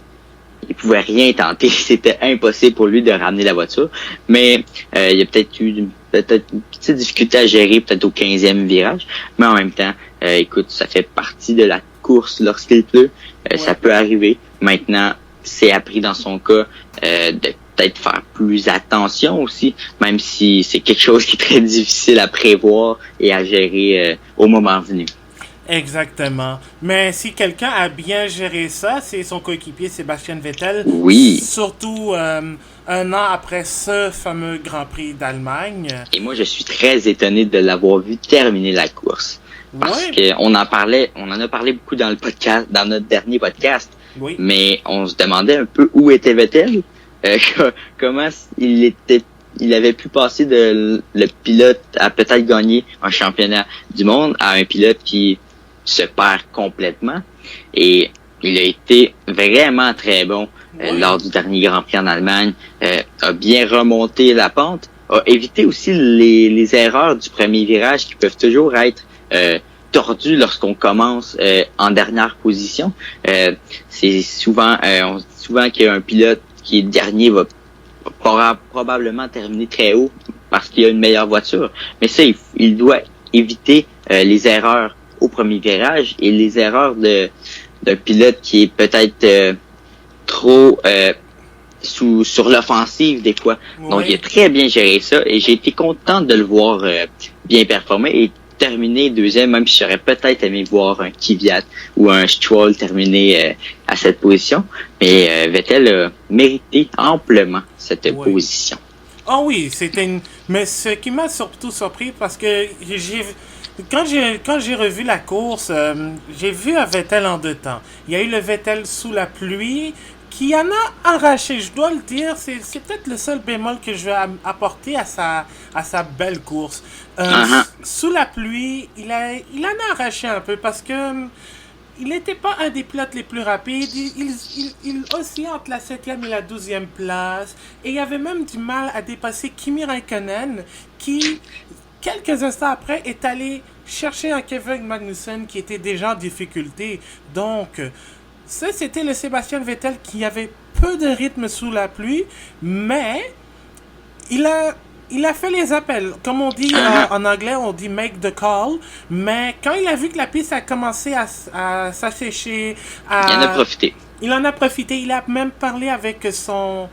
il pouvait rien tenter, c'était impossible pour lui de ramener la voiture. Mais il y a peut-être eu une petite difficulté à gérer, peut-être au 15e virage. Mais en même temps, écoute, ça fait partie de la course lorsqu'il pleut. Ça peut arriver. Maintenant, c'est appris dans son cas de peut-être faire plus attention aussi, même si c'est quelque chose qui est très difficile à prévoir et à gérer au moment venu. Exactement. Mais si quelqu'un a bien géré ça, c'est son coéquipier Sébastien Vettel. Oui. Surtout un an après ce fameux Grand Prix d'Allemagne. Et moi, je suis très étonné de l'avoir vu terminer la course. Parce qu'on en a parlé beaucoup dans le podcast, dans notre dernier podcast. Oui. Mais on se demandait un peu où était Vettel, comment il avait pu passer de le pilote à peut-être gagner un championnat du monde à un pilote qui se perd complètement. Et il a été vraiment très bon Oui. lors du dernier Grand Prix en Allemagne, a bien remonté la pente, a évité aussi les erreurs du premier virage qui peuvent toujours être tordues lorsqu'on commence en dernière position. C'est souvent, on dit souvent qu'un pilote qui est dernier va probablement terminer très haut parce qu'il a une meilleure voiture. Mais ça, il doit éviter les erreurs au premier virage et les erreurs d'un pilote qui est peut-être trop sur l'offensive des fois. Oui. Donc, il a très bien géré ça et j'ai été content de le voir bien performer et terminer deuxième, même si j'aurais peut-être aimé voir un Kvyat ou un Stroll terminer à cette position. Mais Vettel a mérité amplement cette position. Oh oui, c'était une... Mais ce qui m'a surtout surpris, parce que quand j'ai revu la course, j'ai vu un Vettel en deux temps. Il y a eu le Vettel sous la pluie, qui en a arraché, je dois le dire. C'est peut-être le seul bémol que je vais apporter à sa belle course. Sous la pluie, il en a arraché un peu, parce que il n'était pas un des pilotes les plus rapides. Il oscillait entre la 7e et la 12e place. Et il avait même du mal à dépasser Kimi Räikkönen, qui, quelques instants après, est allé chercher un Kevin Magnussen qui était déjà en difficulté. Donc, ça, c'était le Sébastien Vettel qui avait peu de rythme sous la pluie, mais il a fait les appels. Comme on dit en anglais, on dit make the call. Mais quand il a vu que la piste a commencé à s'assécher, il en a profité. Il en a profité. Il a même parlé avec son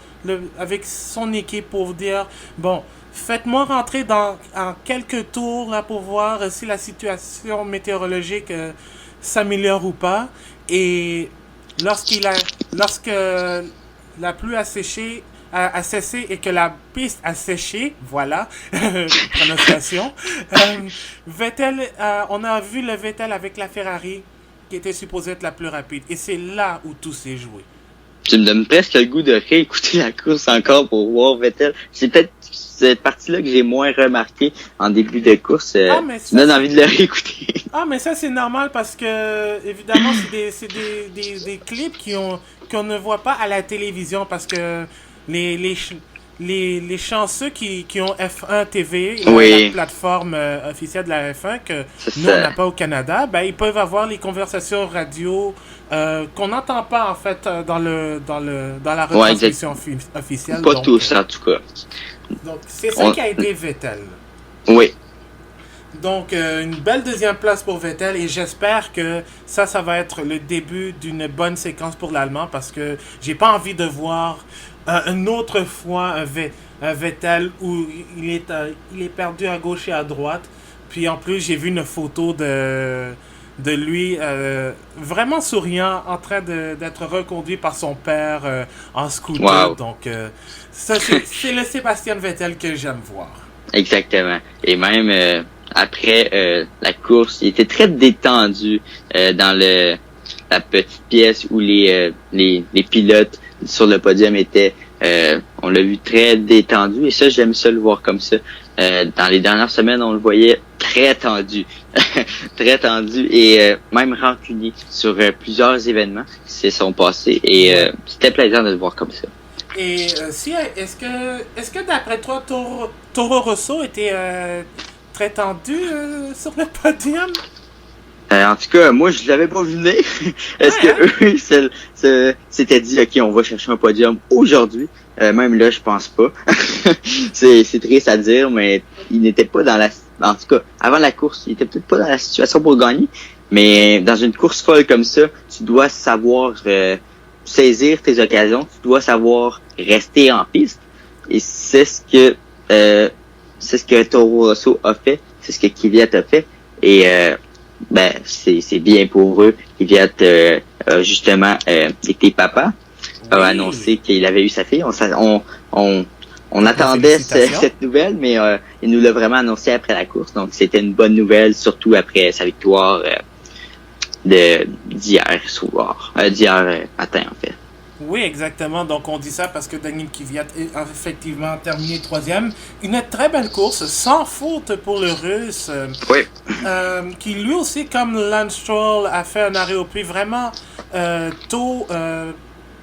équipe pour dire, bon, faites-moi rentrer en quelques tours là, pour voir si la situation météorologique s'améliore ou pas. Et lorsque la pluie a cessé et que la piste a séché, voilà, prononciation, Vettel, on a vu le Vettel avec la Ferrari qui était supposée être la plus rapide. Et c'est là où tout s'est joué. Tu me donnes presque le goût de réécouter la course encore pour voir Vettel. C'est peut-être cette partie-là que j'ai moins remarqué en début de course. Tu me donnes envie de le réécouter. Ah, mais ça, c'est normal parce que, évidemment, c'est des clips qu'on ne voit pas à la télévision parce que les chanceux qui ont F1 TV, la plateforme officielle de la F1 que nous, on n'a pas au Canada, ben, ils peuvent avoir les conversations radio qu'on n'entend pas, en fait, dans la retransmission officielle. Pas donc, tous, en tout cas. Donc, c'est ça qui a aidé Vettel. Oui. Donc, une belle deuxième place pour Vettel et j'espère que ça va être le début d'une bonne séquence pour l'Allemand parce que j'ai pas envie de voir une autre fois un Vettel où il est perdu à gauche et à droite. Puis en plus, j'ai vu une photo de lui vraiment souriant en train d'être reconduit par son père en scooter. Wow. Donc, ça, c'est le Sébastien Vettel que j'aime voir. Exactement. Et même... après la course, il était très détendu dans la petite pièce où les pilotes sur le podium étaient. On l'a vu très détendu et ça, j'aime ça le voir comme ça. Dans les dernières semaines, on le voyait très tendu, très tendu et même rancunier sur plusieurs événements qui se sont passés et c'était plaisant de le voir comme ça. Et est-ce que d'après toi, Toro Rosso était très tendu sur le podium? En tout cas, moi, je l'avais pas vu venir. Est-ce que eux s'étaient dit, OK, on va chercher un podium aujourd'hui? Même là, je pense pas. c'est triste à dire, mais il n'était pas en tout cas, avant la course, il était peut-être pas dans la situation pour gagner. Mais dans une course folle comme ça, tu dois savoir saisir tes occasions. Tu dois savoir rester en piste. Et c'est ce que Toro Rosso a fait. C'est ce que Kvyat a fait. Et c'est bien pour eux. Kvyat a justement été papa. A annoncé qu'il avait eu sa fille. On attendait cette nouvelle, mais il nous l'a vraiment annoncé après la course. Donc c'était une bonne nouvelle, surtout après sa victoire d'hier matin en fait. Oui, exactement. Donc, on dit ça parce que Daniil Kvyat a effectivement terminé 3e. Une très belle course, sans faute pour le Russe. Oui. Qui lui aussi, comme Lance Stroll, a fait un arrêt au puits vraiment tour,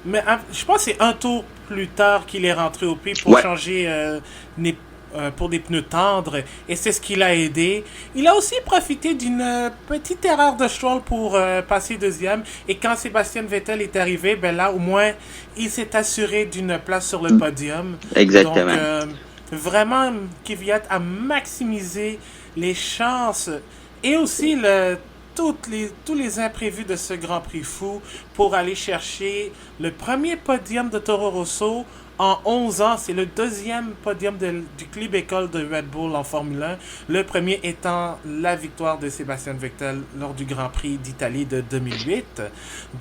mais je pense que c'est un tour plus tard qu'il est rentré au pit pour Ouais, changer pour des pneus tendres, et c'est ce qui l'a aidé. Il a aussi profité d'une petite erreur de Stroll pour passer deuxième, et quand Sébastien Vettel est arrivé, ben là au moins il s'est assuré d'une place sur le podium. Donc exactement. vraiment Kvyat a maximisé les chances et aussi tous les imprévus de ce Grand Prix fou pour aller chercher le premier podium de Toro Rosso en 11 ans. C'est le deuxième podium du club école de Red Bull en Formule 1. Le premier étant la victoire de Sébastien Vettel lors du Grand Prix d'Italie de 2008.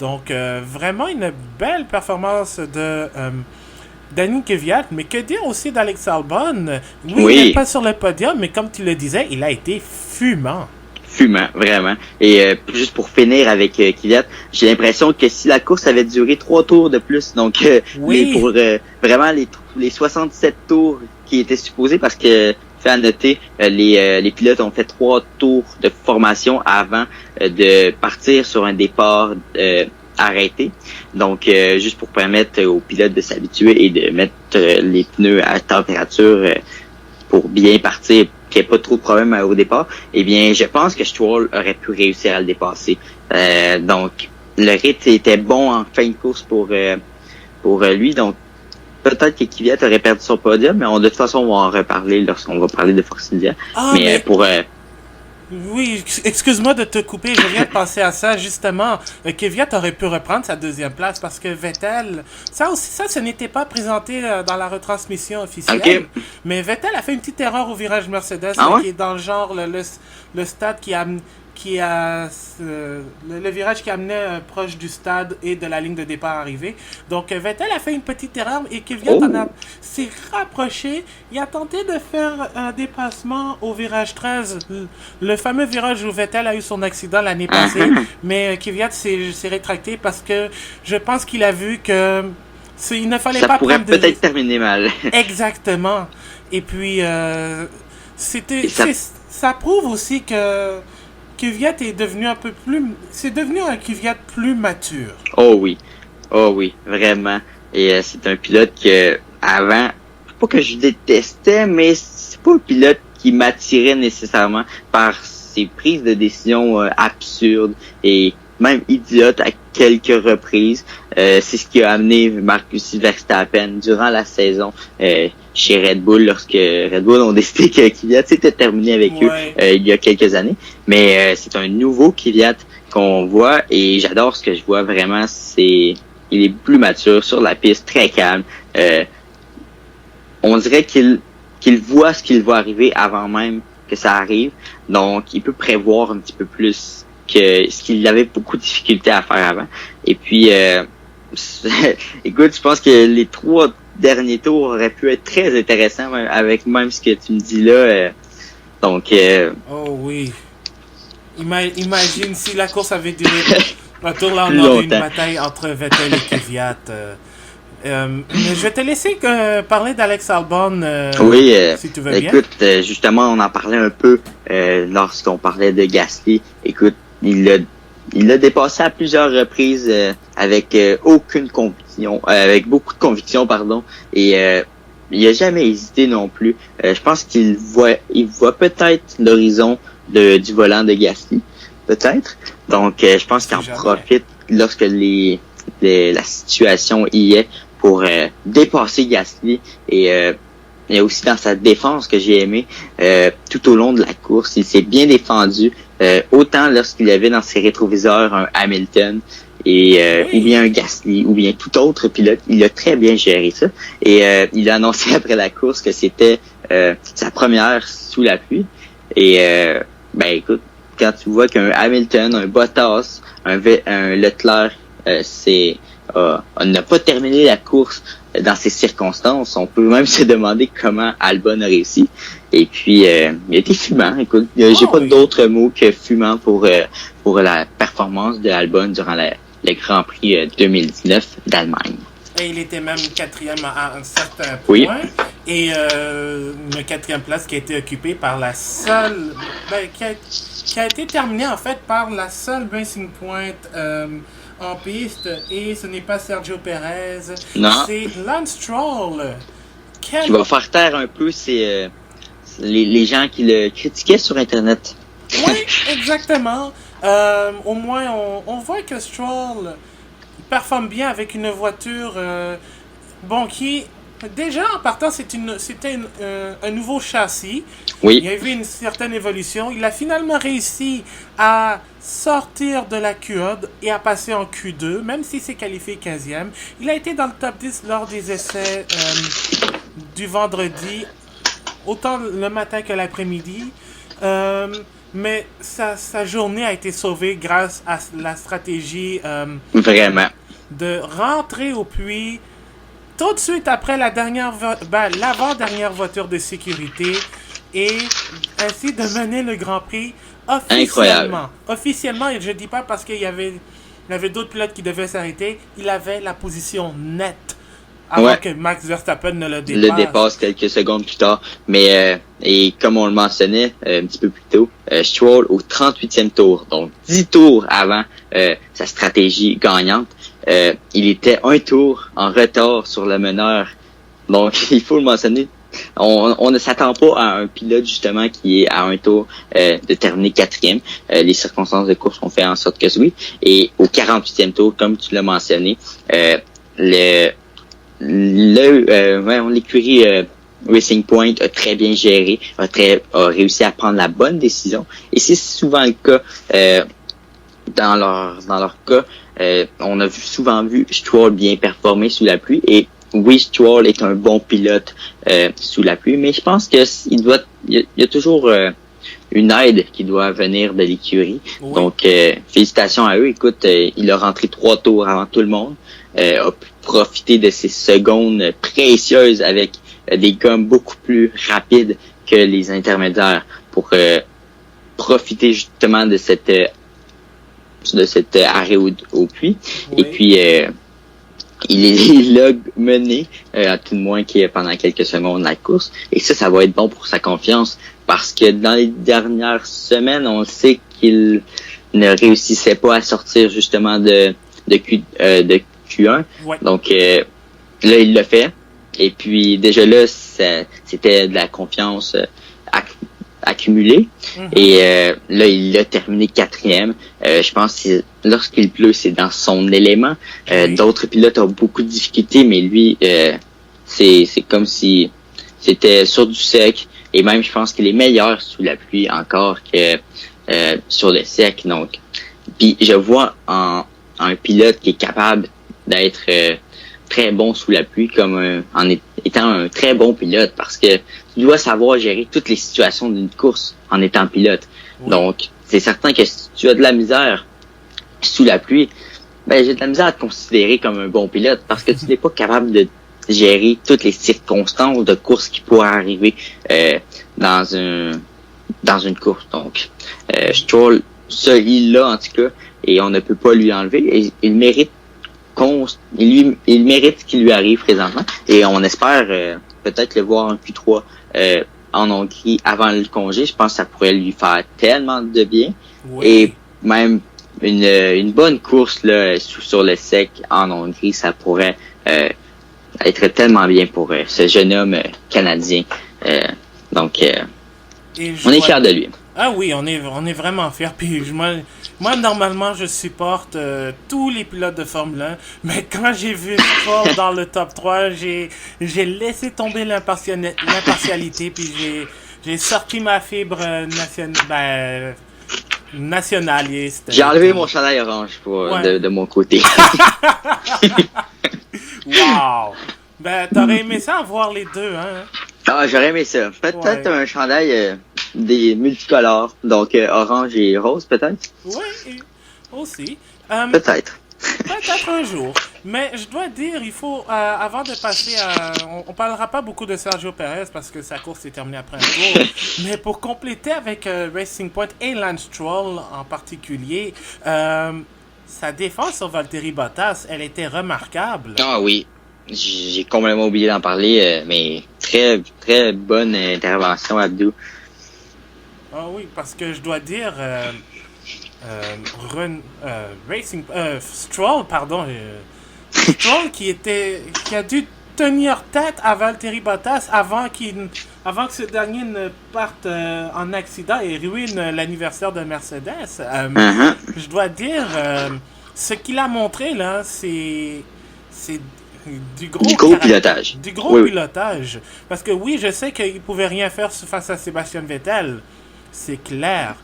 Donc vraiment une belle performance de Danny Kvyat, mais que dire aussi d'Alex Albon? Oui, il n'est Oui, pas sur le podium, mais comme tu le disais, il a été fumant. fumant, vraiment. Et juste pour finir avec Kvyat, j'ai l'impression que si la course avait duré 3 tours de plus, donc Oui, pour vraiment les 67 tours qui étaient supposés, parce que fait à noter, les pilotes ont fait 3 tours de formation avant de partir sur un départ arrêté. Donc, juste pour permettre aux pilotes de s'habituer et de mettre les pneus à température pour bien partir, qu'il n'y ait pas trop de problèmes au départ, eh bien, je pense que Stroll aurait pu réussir à le dépasser. Donc, le rythme était bon en fin de course pour lui. Donc, peut-être que Kvyat aurait perdu son podium, mais de toute façon, on va en reparler lorsqu'on va parler de Force India. ah, Mais mais oui, excuse-moi de te couper, je viens de penser à ça justement. Kvyat aurait pu reprendre sa deuxième place parce que Vettel, ça aussi, ça, ce n'était pas présenté dans la retransmission officielle, OK. mais Vettel a fait une petite erreur au virage Mercedes Ah ouais? qui est dans le genre le stade qui a le virage qui amenait proche du stade et de la ligne de départ arrivée. Donc Vettel a fait une petite erreur et Kvyat Oh! s'est rapproché. Il a tenté de faire un dépassement au virage 13, le fameux virage où Vettel a eu son accident l'année passée, mais Kvyat s'est rétracté parce que je pense qu'il a vu que il ne fallait Ça pas pourrait prendre de peut-être risques. terminer mal. Exactement. Et puis Et ça, ça prouve aussi que Kvyat est devenu un peu plus, c'est devenu un Kvyat plus mature. oh oui, vraiment. Et c'est un pilote que avant, pas que je détestais, mais c'est pas un pilote qui m'attirait nécessairement par ses prises de décision absurdes et même idiotes à quelques reprises. C'est ce qui a amené Marcus Verstappen durant la saison chez Red Bull, lorsque Red Bull ont décidé que Kvyat s'était terminé avec eux Ouais. il y a quelques années. Mais c'est un nouveau Kvyat qu'on voit et j'adore ce que je vois vraiment. Il est plus mature sur la piste, très calme. On dirait qu'il voit ce qu'il va arriver avant même que ça arrive. Donc, il peut prévoir un petit peu plus que ce qu'il avait beaucoup de difficultés à faire avant. Et puis, écoute, je pense que les 3 derniers tours auraient pu être très intéressants avec même ce que tu me dis là. Donc, Oh oui. Imagine si la course avait duré un tour, là on plus aurait une longtemps. bataille entre Vettel et Kvyat. Mais je vais te laisser parler d'Alex Albon Oui, si tu veux bien. écoute, justement, on en parlait un peu lorsqu'on parlait de Gasly. Écoute, il l'a dépassé à plusieurs reprises avec aucune conviction, avec beaucoup de conviction, pardon. Et il a jamais hésité non plus. Je pense il voit peut-être l'horizon du volant de Gasly, peut-être. Donc, je pense qu'il en Si jamais. profite lorsque la situation y est pour dépasser Gasly et aussi dans sa défense que j'ai aimé tout au long de la course. Il s'est bien défendu, autant lorsqu'il avait dans ses rétroviseurs un Hamilton et ou Oui. bien un Gasly ou bien tout autre pilote. Il a très bien géré ça et il a annoncé après la course que c'était sa première sous la pluie et ben écoute, quand tu vois qu'un Hamilton, un Bottas, un Leclerc on n'a pas terminé la course dans ces circonstances. On peut même se demander comment Albon a réussi. Et puis, il a été fumant. Écoute, j'ai Oh pas oui. d'autres mots que fumant pour la performance de Albon durant le Grand Prix 2019 d'Allemagne. Et il était même quatrième à un certain Oui, point. Et une quatrième place qui a été occupée par la seule. qui a été terminé en fait par la seule Racing Point en piste, et ce n'est pas Sergio Perez, Non. c'est Lance Stroll. Qui va faire taire un peu les gens qui le critiquaient sur Internet. Oui, exactement. Au moins, on voit que Stroll performe bien avec une voiture qui... Déjà, en partant, c'était un nouveau châssis. Oui. Il y a eu une certaine évolution. Il a finalement réussi à sortir de la Q1 et à passer en Q2, même s'il s'est qualifié 15e. Il a été dans le top 10 lors des essais du vendredi, autant le matin que l'après-midi. Mais sa journée a été sauvée grâce à la stratégie Vraiment. de rentrer au puits tout de suite après l'avant-dernière voiture de sécurité, et ainsi de mener le Grand Prix officiellement. Incroyable. Officiellement, et je ne dis pas parce qu'il y avait d'autres pilotes qui devaient s'arrêter, il avait la position nette avant que Max Verstappen ne le dépasse. Le dépasse quelques secondes plus tard. Mais, et comme on le mentionnait un petit peu plus tôt, Stroll au 38e tour, donc 10 tours avant sa stratégie gagnante, il était un tour en retard sur le meneur. Donc, il faut le mentionner. On ne s'attend pas à un pilote, justement, qui est à un tour de terminer 4e. Les circonstances de course ont fait en sorte que oui. Et au 48e tour, comme tu l'as mentionné, l'écurie Racing Point a très bien géré, a réussi à prendre la bonne décision. Et c'est souvent le cas dans leur cas. On a souvent vu Stroll bien performer sous la pluie, et oui, Stroll est un bon pilote sous la pluie, mais je pense que il y a toujours une aide qui doit venir de l'écurie. Oui. Donc, félicitations à eux. Écoute, il a rentré 3 tours avant tout le monde, a pu profiter de ces secondes précieuses avec des gommes beaucoup plus rapides que les intermédiaires pour profiter justement de cet arrêt au puits. Oui. Et puis, il l'a mené, à tout le moins pendant quelques secondes la course. Et ça va être bon pour sa confiance, parce que dans les dernières semaines, on sait qu'il ne réussissait pas à sortir justement de Q1. Ouais. Donc là, il l'a fait. Et puis déjà là, c'était de la confiance accumulée. Mm-hmm. Et là, il a terminé 4e. Je pense que lorsqu'il pleut, c'est dans son élément. Oui. D'autres pilotes ont beaucoup de difficultés, mais lui, c'est comme si c'était sur du sec. Et même, je pense qu'il est meilleur sous la pluie encore que sur le sec. Donc, puis je vois un pilote qui est capable d'être très bon sous la pluie, comme en étant un très bon pilote, parce que tu dois savoir gérer toutes les situations d'une course en étant pilote. Oui. Donc, c'est certain que si tu as de la misère sous la pluie, j'ai de la misère à te considérer comme un bon pilote, parce que tu n'es pas capable de gérer toutes les circonstances de course qui pourraient arriver dans une course. Donc, Stroll, ça, il l'a en tout cas, et on ne peut pas lui enlever. Et il mérite ce qui lui arrive présentement, et on espère peut-être le voir en Q3 en Hongrie avant le congé. Je pense que ça pourrait lui faire tellement de bien. Oui. Et même une bonne course là sur le sec en Hongrie, ça pourrait être tellement bien pour ce jeune homme canadien. Donc, on est fiers de lui. Ah oui, on est vraiment fiers. Puis moi, normalement, je supporte tous les pilotes de Formule 1, mais quand j'ai vu Stroll dans le top 3, j'ai laissé tomber l'impartialité, puis j'ai sorti ma fibre nationaliste. J'ai enlevé mon chandail orange de mon côté. Wow! T'aurais aimé ça voir les deux, hein? Ah, j'aurais aimé ça. Peut-être un chandail des multicolores, donc orange et rose, peut-être? Oui, aussi. Peut-être. Peut-être un jour. Mais je dois dire, il faut, avant de passer à... On parlera pas beaucoup de Sergio Perez parce que sa course est terminée après un tour. Mais pour compléter avec Racing Point et Lance Stroll en particulier, sa défense sur Valtteri Bottas, elle était remarquable. Ah oui. J'ai complètement oublié d'en parler, mais très, très bonne intervention, Abdou. Ah oui, parce que je dois dire, Stroll, pardon, Stroll qui a dû tenir tête à Valtteri Bottas avant que ce dernier ne parte en accident et ruine l'anniversaire de Mercedes. Uh-huh. Je dois dire, ce qu'il a montré là, c'est du Du gros gros pilotage. du gros Oui, oui. pilotage. Parce que oui, je sais qu'il pouvait rien faire face à Sébastien Vettel, c'est clair.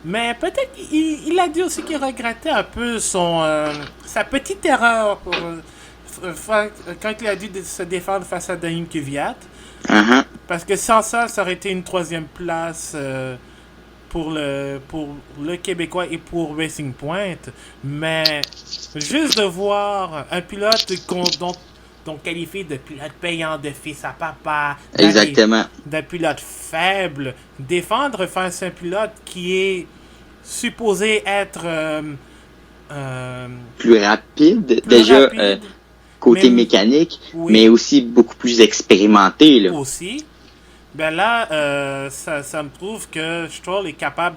Mais peut-être il a dit aussi qu'il regrettait un peu sa petite erreur quand il a dû se défendre face à Daniel Kvyat. Uh-huh. Parce que sans ça, ça aurait été une troisième place pour le Québécois et pour Racing Point. Mais juste de voir un pilote dont qualifié de pilote payant, de fils à papa, Exactement. d'un pilote faible, défendre face à un pilote qui est supposé être Plus rapide, plus déjà rapide, côté mais mécanique, oui, mais aussi beaucoup plus expérimenté, là. aussi. Ben là, ça me prouve que Stroll est capable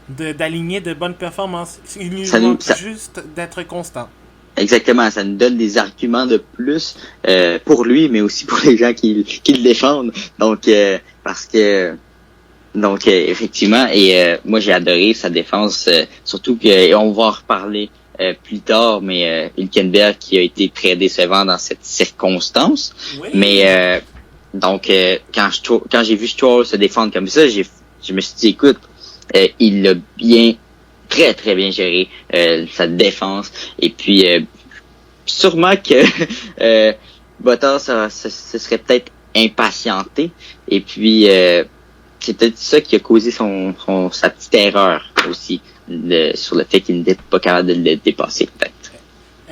d'aligner de bonnes performances. Il lui manque juste d'être constant. Exactement, ça nous donne des arguments de plus pour lui, mais aussi pour les gens qui le défendent. Donc, parce que effectivement, et moi j'ai adoré sa défense, surtout que et on va en reparler plus tard, mais Hülkenberg qui a été très décevant dans cette circonstance. Oui. Mais quand j'ai vu Stroll se défendre comme ça, je me suis dit, écoute, il l'a très très bien géré sa défense, et puis sûrement que Bottas se serait peut-être impatienté, et puis c'est peut-être ça qui a causé sa petite erreur aussi sur le fait qu'il n'était pas capable de le dépasser, peut-être.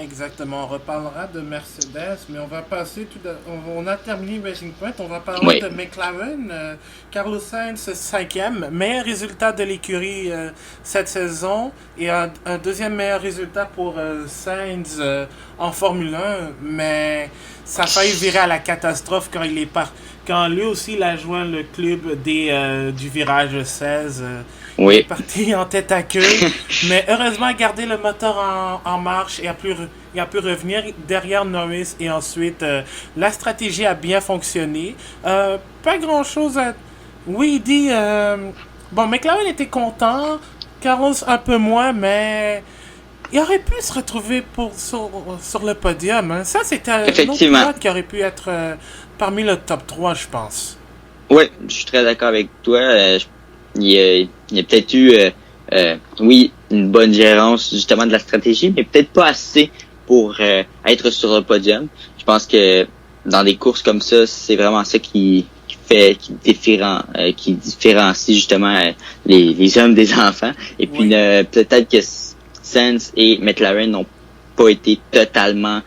Exactement, on reparlera de Mercedes, mais on va passer on a terminé Racing Point, on va parler de McLaren. Carlos Sainz, 5e, meilleur résultat de l'écurie cette saison, et un deuxième meilleur résultat pour Sainz en Formule 1, mais ça a failli virer à la catastrophe quand lui aussi il a joint le club du virage 16. Il est parti en tête à queue, mais heureusement a gardé le moteur en marche et a pu revenir derrière Norris, et ensuite la stratégie a bien fonctionné. Pas grand chose à... Oui, il dit... Bon, McLaren était content, Carlos un peu moins, mais il aurait pu se retrouver sur le podium. Hein. Ça, c'était un autre pilote qui aurait pu être parmi le top 3, je pense. Oui, je suis très d'accord avec toi. Il y a peut-être eu, oui, une bonne gérance justement de la stratégie, mais peut-être pas assez pour être sur le podium. Je pense que dans des courses comme ça, c'est vraiment ça qui différencie justement les hommes des enfants. Et puis peut-être que Sainz et McLaren n'ont pas été totalement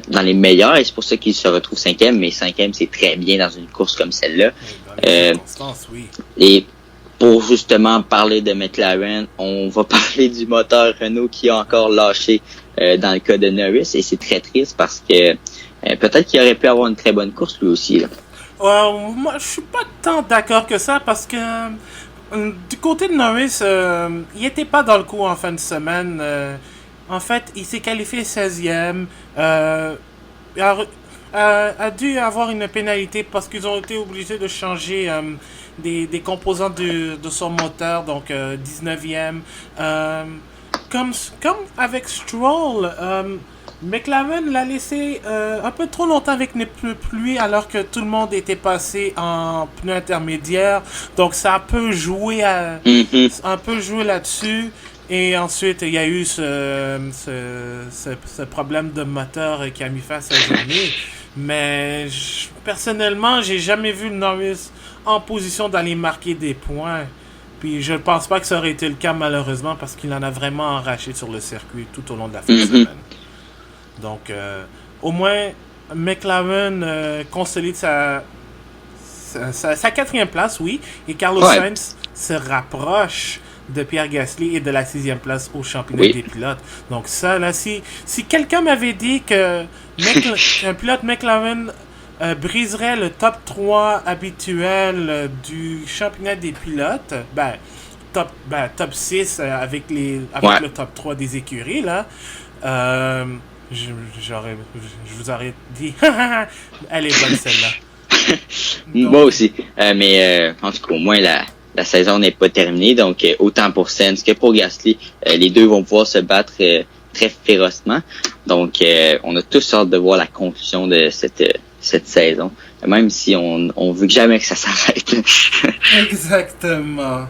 dans les meilleurs, et c'est pour ça qu'ils se retrouvent 5e, mais 5e c'est très bien dans une course comme celle-là. Oui. Et pour justement parler de McLaren, on va parler du moteur Renault qui a encore lâché dans le cas de Norris, et c'est très triste parce que peut-être qu'il aurait pu avoir une très bonne course lui aussi, là. Moi, je suis pas tant d'accord que ça, parce que du côté de Norris, il était pas dans le coup en fin de semaine. En fait, il s'est qualifié 16e. A dû avoir une pénalité parce qu'ils ont été obligés de changer des composants de son moteur, donc 19e. Comme avec Stroll, McLaren l'a laissé un peu trop longtemps avec les pneus pluie, alors que tout le monde était passé en pneus intermédiaires. Donc ça a un peu joué là-dessus. Et ensuite, il y a eu ce problème de moteur qui a mis fin à sa journée. Mais personnellement, j'ai jamais vu Norris en position d'aller marquer des points. Puis je ne pense pas que ça aurait été le cas, malheureusement, parce qu'il en a vraiment arraché sur le circuit tout au long de la fin de semaine. Donc, au moins, McLaren consolide sa 4e place, oui. Et Carlos Sainz se rapproche de Pierre Gasly et de la 6e place au championnat des pilotes. Donc ça, là, si quelqu'un m'avait dit que un pilote McLaren briserait le top 3 habituel du championnat des pilotes. Top 6 avec le top 3 des écuries, là. Je vous aurais dit, elle est bonne celle-là. Moi aussi. Mais en tout cas, au moins, la saison n'est pas terminée. Donc, autant pour Sainz que pour Gasly, les deux vont pouvoir se battre très férocement. Donc, on a tous hâte de voir la conclusion de cette saison. Même si on veut jamais que ça s'arrête. Exactement.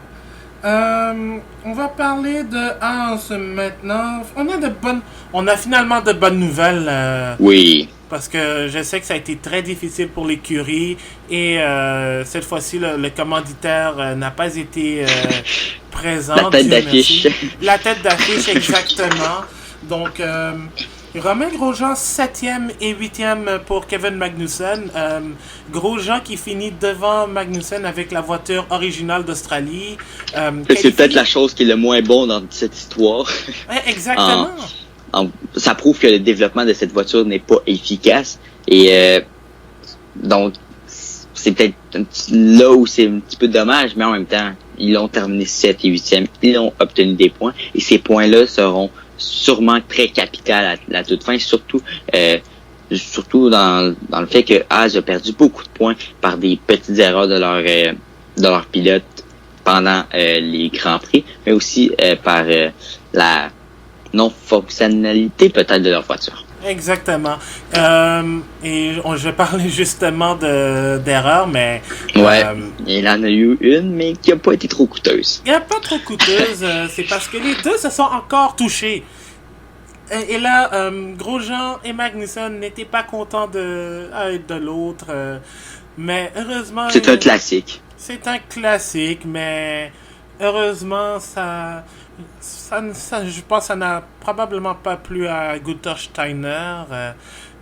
On va parler de Hans maintenant. On a finalement de bonnes nouvelles. Oui. Parce que je sais que ça a été très difficile pour l'écurie et cette fois-ci, le commanditaire n'a pas été présent. La tête d'affiche. La tête d'affiche, exactement. Donc, Romain Grosjean, 7e et 8e pour Kevin Magnussen. Grosjean qui finit devant Magnussen avec la voiture originale d'Australie. C'est peut-être la chose qui est le moins bon dans cette histoire. Exactement. Ça prouve que le développement de cette voiture n'est pas efficace. Et donc, c'est peut-être là où c'est un petit peu dommage, mais en même temps, ils l'ont terminé 7 et 8e. Ils ont obtenu des points. Et ces points-là seront sûrement très capitaux à la toute fin, surtout dans le fait que Haas a perdu beaucoup de points par des petites erreurs de leur pilote pendant les Grands Prix, mais aussi par la non-fonctionnalité peut-être de leur voiture. Exactement. Et je vais parler justement d'erreurs, mais... Ouais, il en a eu une, mais qui n'a pas été trop coûteuse. Il n'a pas trop coûteuse, c'est parce que les deux se sont encore touchés. Et là, Grosjean et Magnussen n'étaient pas contents de l'autre, mais heureusement... C'est un classique. C'est un classique, mais heureusement, je pense que ça n'a probablement pas plu à Gunther Steiner.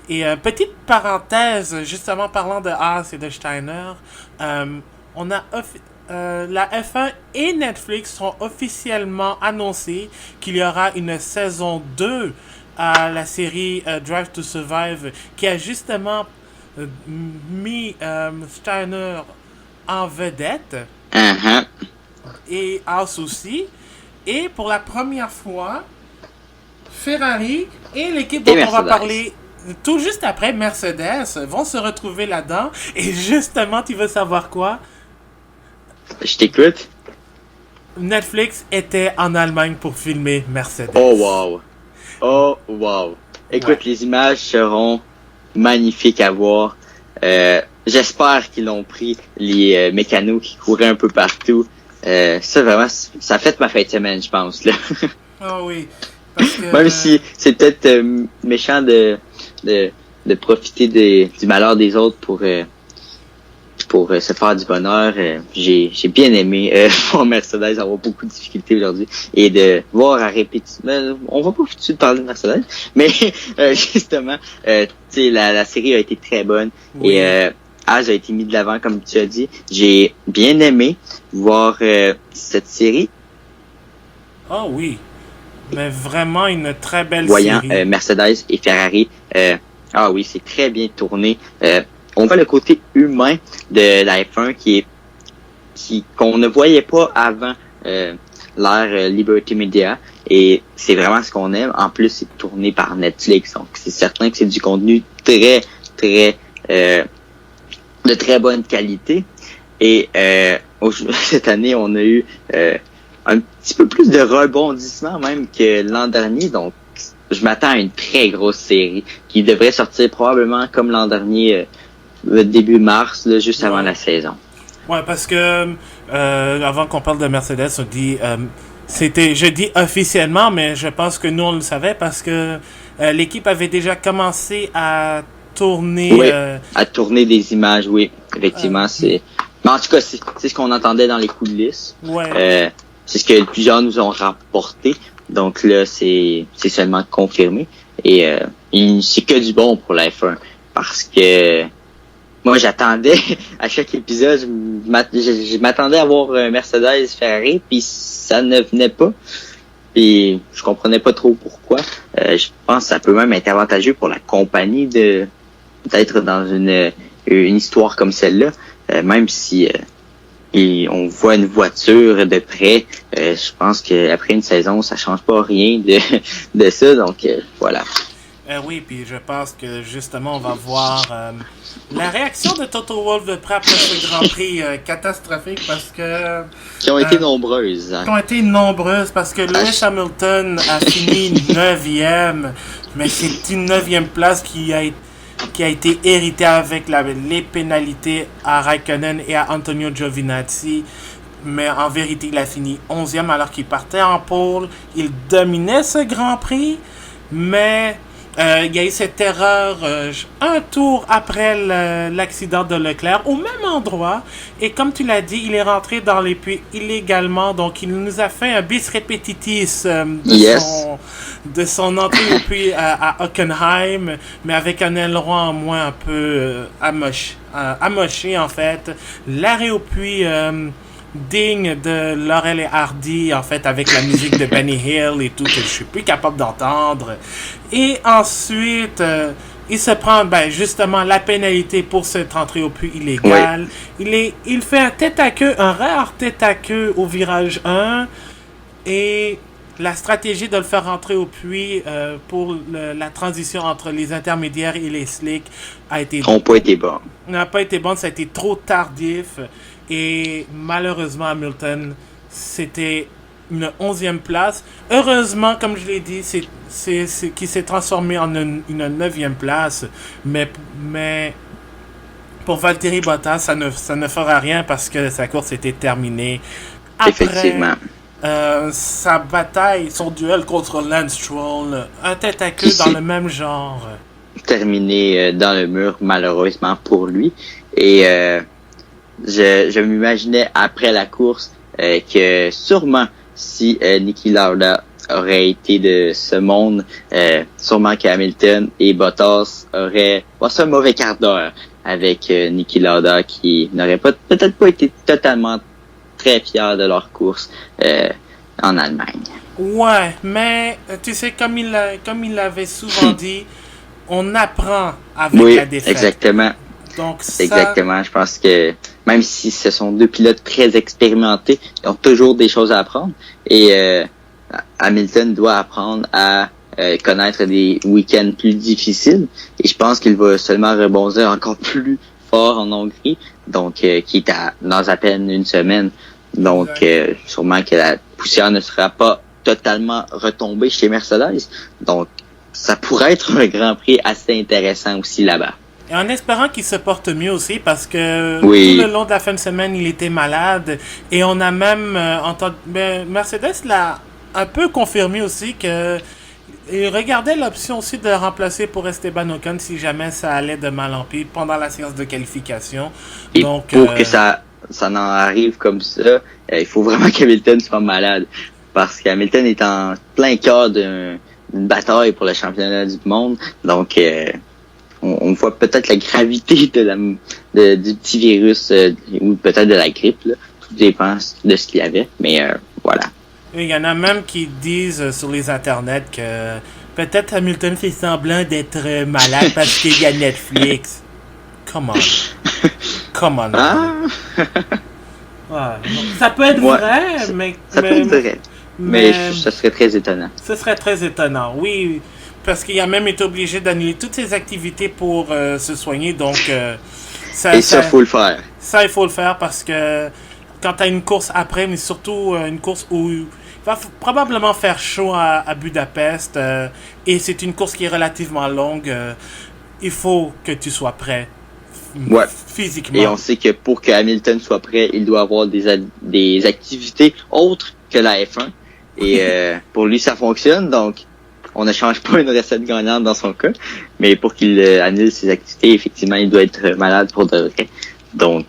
Et petite parenthèse, justement parlant de Haas et de Steiner, on a la F1 et Netflix ont officiellement annoncé qu'il y aura une saison 2 à la série Drive to Survive qui a justement mis Steiner en vedette. Uh-huh. Et Haas aussi. Et pour la première fois, Ferrari et l'équipe dont on va parler tout juste après, Mercedes, vont se retrouver là-dedans. Et justement, tu veux savoir quoi? Je t'écoute. Netflix était en Allemagne pour filmer Mercedes. Oh wow. Écoute, les images seront magnifiques à voir. J'espère qu'ils ont pris les mécanos qui couraient un peu partout. Ça vraiment, ça fait ma fin de semaine, je pense là. Oh oui. Parce que, même si c'est peut-être méchant de profiter du malheur des autres pour se faire du bonheur, j'ai bien aimé voir Mercedes avoir beaucoup de difficultés aujourd'hui et de voir à répétition. On va pas tout de suite parler de Mercedes, mais justement, tu sais, la série a été très bonne. Oui. Et Haas a été mis de l'avant, comme tu as dit. J'ai bien aimé voir cette série. Oh oui, mais vraiment une très belle série. Voyant Mercedes et Ferrari, ah oui, c'est très bien tourné. On voit le côté humain de la F1 qu'on ne voyait pas avant l'ère Liberty Media, et c'est vraiment ce qu'on aime. En plus, c'est tourné par Netflix, donc c'est certain que c'est du contenu très de très bonne qualité. Et cette année, on a eu un petit peu plus de rebondissements même que l'an dernier, donc je m'attends à une très grosse série qui devrait sortir probablement comme l'an dernier, début mars, là, juste avant la saison. Ouais, parce que avant qu'on parle de Mercedes, on dit je dis officiellement, mais je pense que nous on le savait parce que l'équipe avait déjà commencé à tourner. Oui, à tourner des images, oui, effectivement, c'est. Mais en tout cas, c'est ce qu'on entendait dans les coulisses. Ouais. C'est ce que plusieurs nous ont rapporté. Donc là, c'est seulement confirmé. Et c'est que du bon pour la F1. Parce que moi, j'attendais, à chaque épisode, je m'attendais à voir Mercedes, Ferrari, puis ça ne venait pas. Puis je comprenais pas trop pourquoi. Je pense que ça peut même être avantageux pour la compagnie d'être dans une une histoire comme celle-là, même si et on voit une voiture de près, je pense qu'après une saison, ça change pas rien de ça, donc voilà. Oui, puis je pense que justement, on va voir la réaction de Toto Wolff de près après ce Grand Prix catastrophique parce que... Qui ont été nombreuses. Hein. Qui ont été nombreuses parce que Lewis Hamilton a fini 9e, mais c'est une 9e place qui a été héritée avec les pénalités à Raikkonen et à Antonio Giovinazzi. Mais en vérité, il a fini 11e alors qu'il partait en pole. Il dominait ce Grand Prix, mais... il y a eu cette erreur un tour après l'accident de Leclerc, au même endroit. Et comme tu l'as dit, il est rentré dans les puits illégalement. Donc, il nous a fait un bis repetitis de son entrée au puits à Hockenheim, mais avec un aileron en moins un peu amoché, en fait. L'arrêt au puits... digne de Laurel et Hardy, en fait, avec la musique de Benny Hill et tout, que je suis plus capable d'entendre. Et ensuite, il se prend, justement, la pénalité pour cette entrée au puits illégale. Oui. Il fait un rare tête-à-queue au virage 1. Et la stratégie de le faire rentrer au puits pour la transition entre les intermédiaires et les slicks n'a pas été bonne. Ça a été trop tardif. Et malheureusement, Hamilton, c'était une 11e place. Heureusement, comme je l'ai dit, c'est qui s'est transformé en une 9e place. Mais pour Valtteri Bottas, ça ne fera rien parce que sa course était terminée. Après, effectivement. Sa bataille, son duel contre Lance Stroll, un tête-à-queue dans le même genre. Terminé dans le mur, malheureusement pour lui. Et... Je m'imaginais après la course que sûrement si Niki Lauda aurait été de ce monde, sûrement qu'Hamilton et Bottas auraient passé un mauvais quart d'heure avec Niki Lauda qui n'aurait peut-être pas été totalement très fier de leur course en Allemagne. Ouais, mais tu sais, comme il l'avait souvent dit, on apprend avec la défaite. Exactement. Donc exactement. Je pense que même si ce sont deux pilotes très expérimentés, ils ont toujours des choses à apprendre. Et Hamilton doit apprendre à connaître des week-ends plus difficiles. Et je pense qu'il va seulement rebondir encore plus fort en Hongrie, donc qui est dans à peine une semaine. Donc sûrement que la poussière ne sera pas totalement retombée chez Mercedes. Donc ça pourrait être un Grand Prix assez intéressant aussi là-bas. Et en espérant qu'il se porte mieux aussi, parce que tout le long de la fin de semaine, il était malade. Et on a même entendu... Mercedes l'a un peu confirmé aussi que il regardait l'option aussi de le remplacer pour Esteban Ocon si jamais ça allait de mal en pis pendant la séance de qualification. Et donc, pour que ça n'en arrive comme ça, il faut vraiment qu'Hamilton soit malade. Parce qu'Hamilton est en plein cœur d'une bataille pour le championnat du monde. Donc... on voit peut-être la gravité du petit virus ou peut-être de la grippe. Là. Tout dépend de ce qu'il y avait. Mais voilà. Il y en a même qui disent sur les internets que peut-être Hamilton fait semblant d'être malade parce qu'il y a Netflix. Come on. Ah. Ouais. Ça peut être vrai, mais... Ça peut être vrai. Mais ça serait très étonnant. Ce serait très étonnant, oui. Parce qu'il a même été obligé d'annuler toutes ses activités pour se soigner. Donc, ça, il faut le faire. Ça, il faut le faire parce que quand tu as une course après, mais surtout une course où il va probablement faire chaud à Budapest, et c'est une course qui est relativement longue, il faut que tu sois prêt physiquement. Et on sait que pour que Hamilton soit prêt, il doit avoir des activités autres que la F1. Et pour lui, ça fonctionne. Donc, on ne change pas une recette gagnante dans son cas, mais pour qu'il annule ses activités, effectivement, il doit être malade pour de vrai. Donc,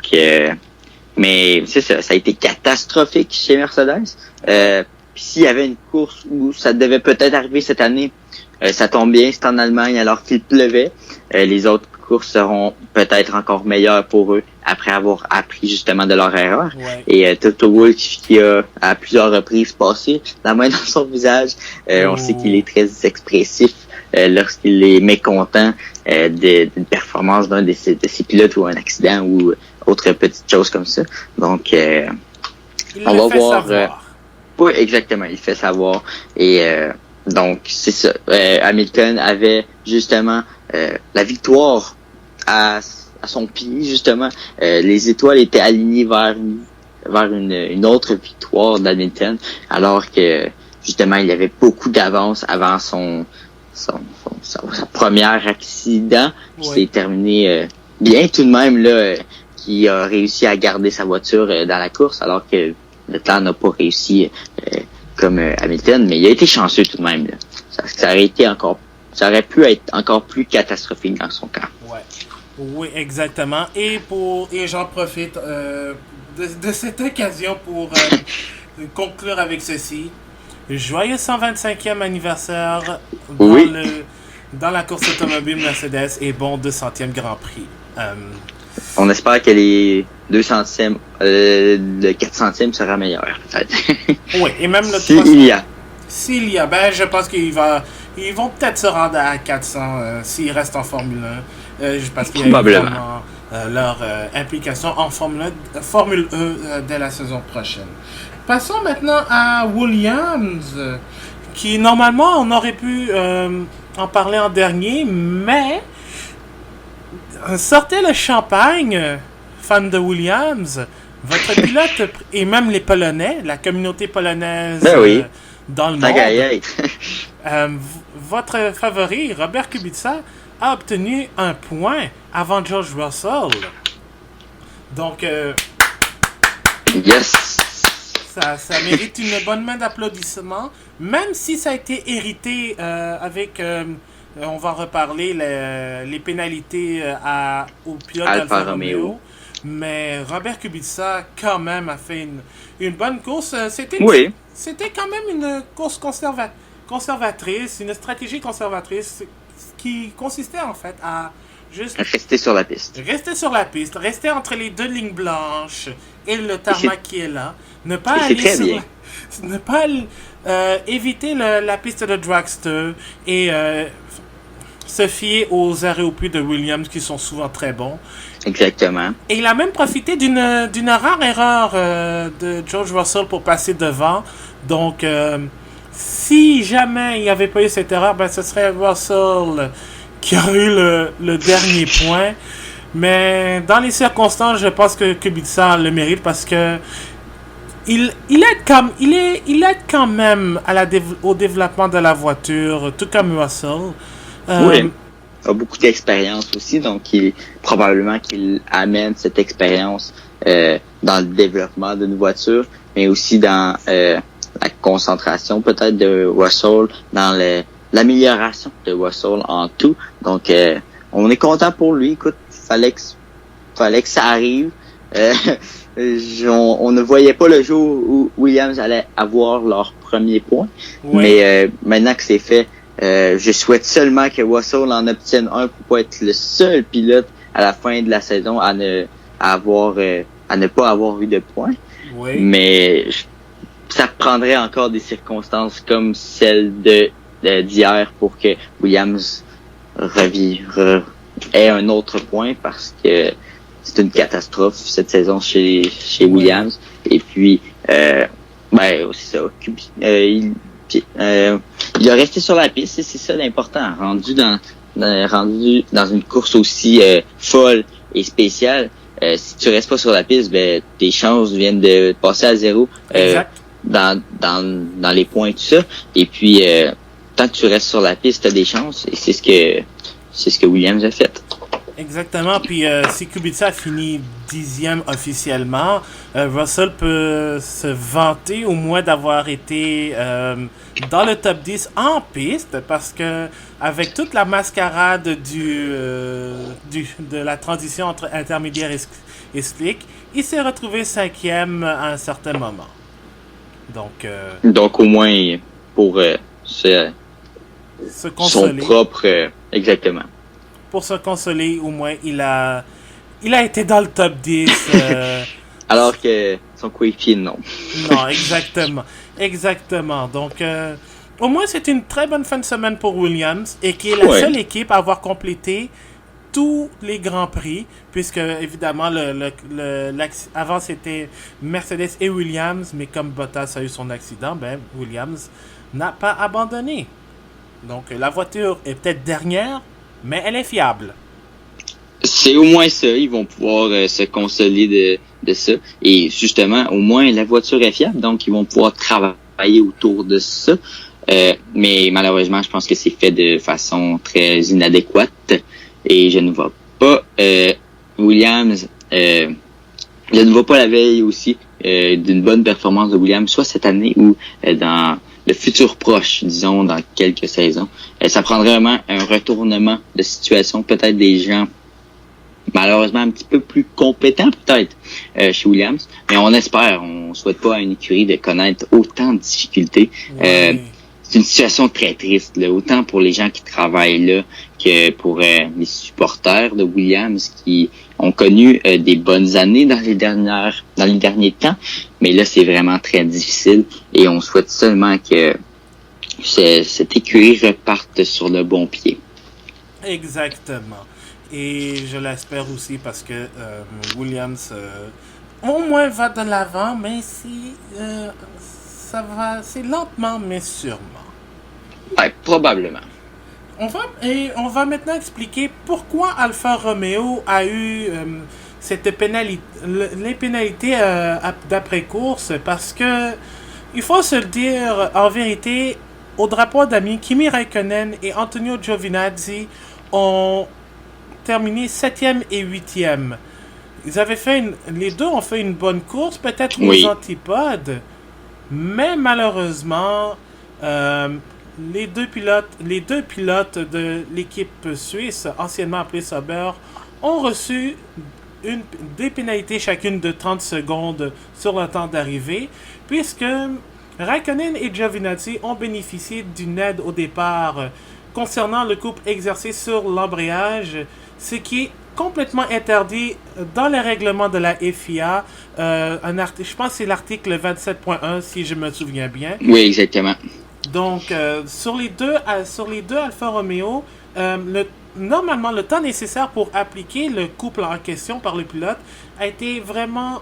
mais c'est ça, ça a été catastrophique chez Mercedes. Puis s'il y avait une course où ça devait peut-être arriver cette année, ça tombe bien, c'est en Allemagne alors qu'il pleuvait. Les autres courses seront peut-être encore meilleures pour eux après avoir appris justement de leur erreur. Ouais. Et Toto Wolff qui a à plusieurs reprises passé la main dans son visage. On sait qu'il est très expressif lorsqu'il est mécontent d'une performance d'un de ses pilotes ou un accident ou autre petite chose comme ça. Donc on va voir. Oui, exactement, il fait savoir. Et donc c'est ça. Hamilton avait justement la victoire à son pied, justement. Les étoiles étaient alignées vers une autre victoire d'Hamilton, alors que justement il avait beaucoup d'avance avant sa première accident qui s'est terminé bien tout de même là, qui a réussi à garder sa voiture dans la course, alors que Leclerc n'a pas réussi comme Hamilton, mais il a été chanceux tout de même là. Ça aurait pu être encore plus catastrophique dans son cas. Ouais. Oui, exactement. Et j'en profite de cette occasion pour conclure avec ceci. Joyeux 125e anniversaire dans la course automobile Mercedes et bon 200e Grand Prix. On espère que les 200e, le 400e sera meilleur, peut-être. Oui, et même le 300. S'il y a, ben je pense ils vont peut-être se rendre à 400 s'ils restent en Formule 1. Parce qu'il y a évidemment leur implication en Formule 1 dès la saison prochaine. Passons maintenant à Williams, qui normalement on aurait pu en parler en dernier, mais sortez le champagne, fan de Williams. Votre pilote et même les Polonais, la communauté polonaise dans le monde. Votre favori, Robert Kubica, a obtenu un point avant George Russell. Donc, yes! Ça mérite une bonne main d'applaudissements, même si ça a été hérité avec, on va reparler, les pénalités au pilote Alfa Romeo. Mais Robert Kubica, quand même, a fait une bonne course. C'était quand même une course conservatrice, une stratégie conservatrice qui consistait en fait à juste rester sur la piste. Rester entre les deux lignes blanches et le tarmac qui est là. Ne pas éviter la piste de dragster et se fier aux arrêts au puits de Williams qui sont souvent très bons. Exactement. Et il a même profité d'une rare erreur de George Russell pour passer devant. Donc, si jamais il n'y avait pas eu cette erreur, ben ce serait Russell qui a eu le dernier point. Mais dans les circonstances, je pense que Kubica le mérite parce que il aide quand même au développement de la voiture, tout comme Russell. Oui. A beaucoup d'expérience aussi, donc probablement qu'il amène cette expérience dans le développement d'une voiture, mais aussi dans la concentration peut-être de Russell, dans l'amélioration de Russell en tout. Donc on est content pour lui. Écoute, fallait que ça arrive. On ne voyait pas le jour où Williams allait avoir leur premier point, mais maintenant que c'est fait, je souhaite seulement que Russell en obtienne un pour pas être le seul pilote à la fin de la saison à ne pas avoir eu de points. Oui. Mais ça prendrait encore des circonstances comme celle d'hier pour que Williams ait un autre point, parce que c'est une catastrophe cette saison chez Williams. Et puis c'est ça. Il a resté sur la piste, et c'est ça l'important. Rendu dans une course aussi folle et spéciale, si tu restes pas sur la piste, ben tes chances viennent de passer à zéro dans les points et tout ça. Et puis tant que tu restes sur la piste, t'as des chances, et c'est ce que Williams a fait. Exactement. Puis si Kubica a fini 10e officiellement, Russell peut se vanter au moins d'avoir été dans le top 10 en piste, parce que avec toute la mascarade de la transition entre intermédiaire et slick, il s'est retrouvé 5e à un certain moment. Donc au moins pour se consoler. Son propre exactement. Pour se consoler, au moins, il a il a été dans le top 10. Alors que son coéquipier, non. Non, exactement. Exactement. Donc, au moins, c'est une très bonne fin de semaine pour Williams et qui est la Ouais. seule équipe à avoir complété tous les grands prix, puisque évidemment, avant c'était Mercedes et Williams, mais comme Bottas a eu son accident, ben, Williams n'a pas abandonné. Donc, la voiture est peut-être dernière, mais elle est fiable. C'est au moins ça, ils vont pouvoir se consoler de ça. Et justement, au moins la voiture est fiable, donc ils vont pouvoir travailler autour de ça. Mais malheureusement, je pense que c'est fait de façon très inadéquate. Et je ne vois pas Williams, je ne vois pas la veille aussi d'une bonne performance de Williams, soit cette année ou dans le futur proche, disons, dans quelques saisons. Ça prendrait vraiment un retournement de situation, peut-être des gens malheureusement un petit peu plus compétent peut-être chez Williams, mais on espère, on souhaite pas à une écurie de connaître autant de difficultés. Ouais. C'est une situation très triste, là, autant pour les gens qui travaillent là que pour les supporters de Williams qui ont connu des bonnes années dans les derniers temps, mais là c'est vraiment très difficile et on souhaite seulement que cette écurie reparte sur le bon pied. Exactement. Et je l'espère aussi parce que Williams au moins va de l'avant, mais ça va, c'est lentement mais sûrement. Ouais, probablement. On va maintenant expliquer pourquoi Alfa Romeo a eu les pénalités d'après-course. Parce que, il faut se le dire, en vérité, au drapeau d'amis, Kimi Raikkonen et Antonio Giovinazzi ont terminé 7e et 8e. Les deux ont fait une bonne course, peut-être aux Oui. antipodes, mais malheureusement, les deux pilotes de l'équipe suisse, anciennement appelée Sauber, ont reçu des pénalités chacune de 30 secondes sur le temps d'arrivée, puisque Raikkonen et Giovinazzi ont bénéficié d'une aide au départ concernant le couple exercé sur l'embrayage, ce qui est complètement interdit dans les règlements de la FIA. Je pense que c'est l'article 27.1 si je me souviens bien. Oui, exactement. Donc, sur les deux Alfa Romeo, normalement, le temps nécessaire pour appliquer le couple en question par le pilote a été vraiment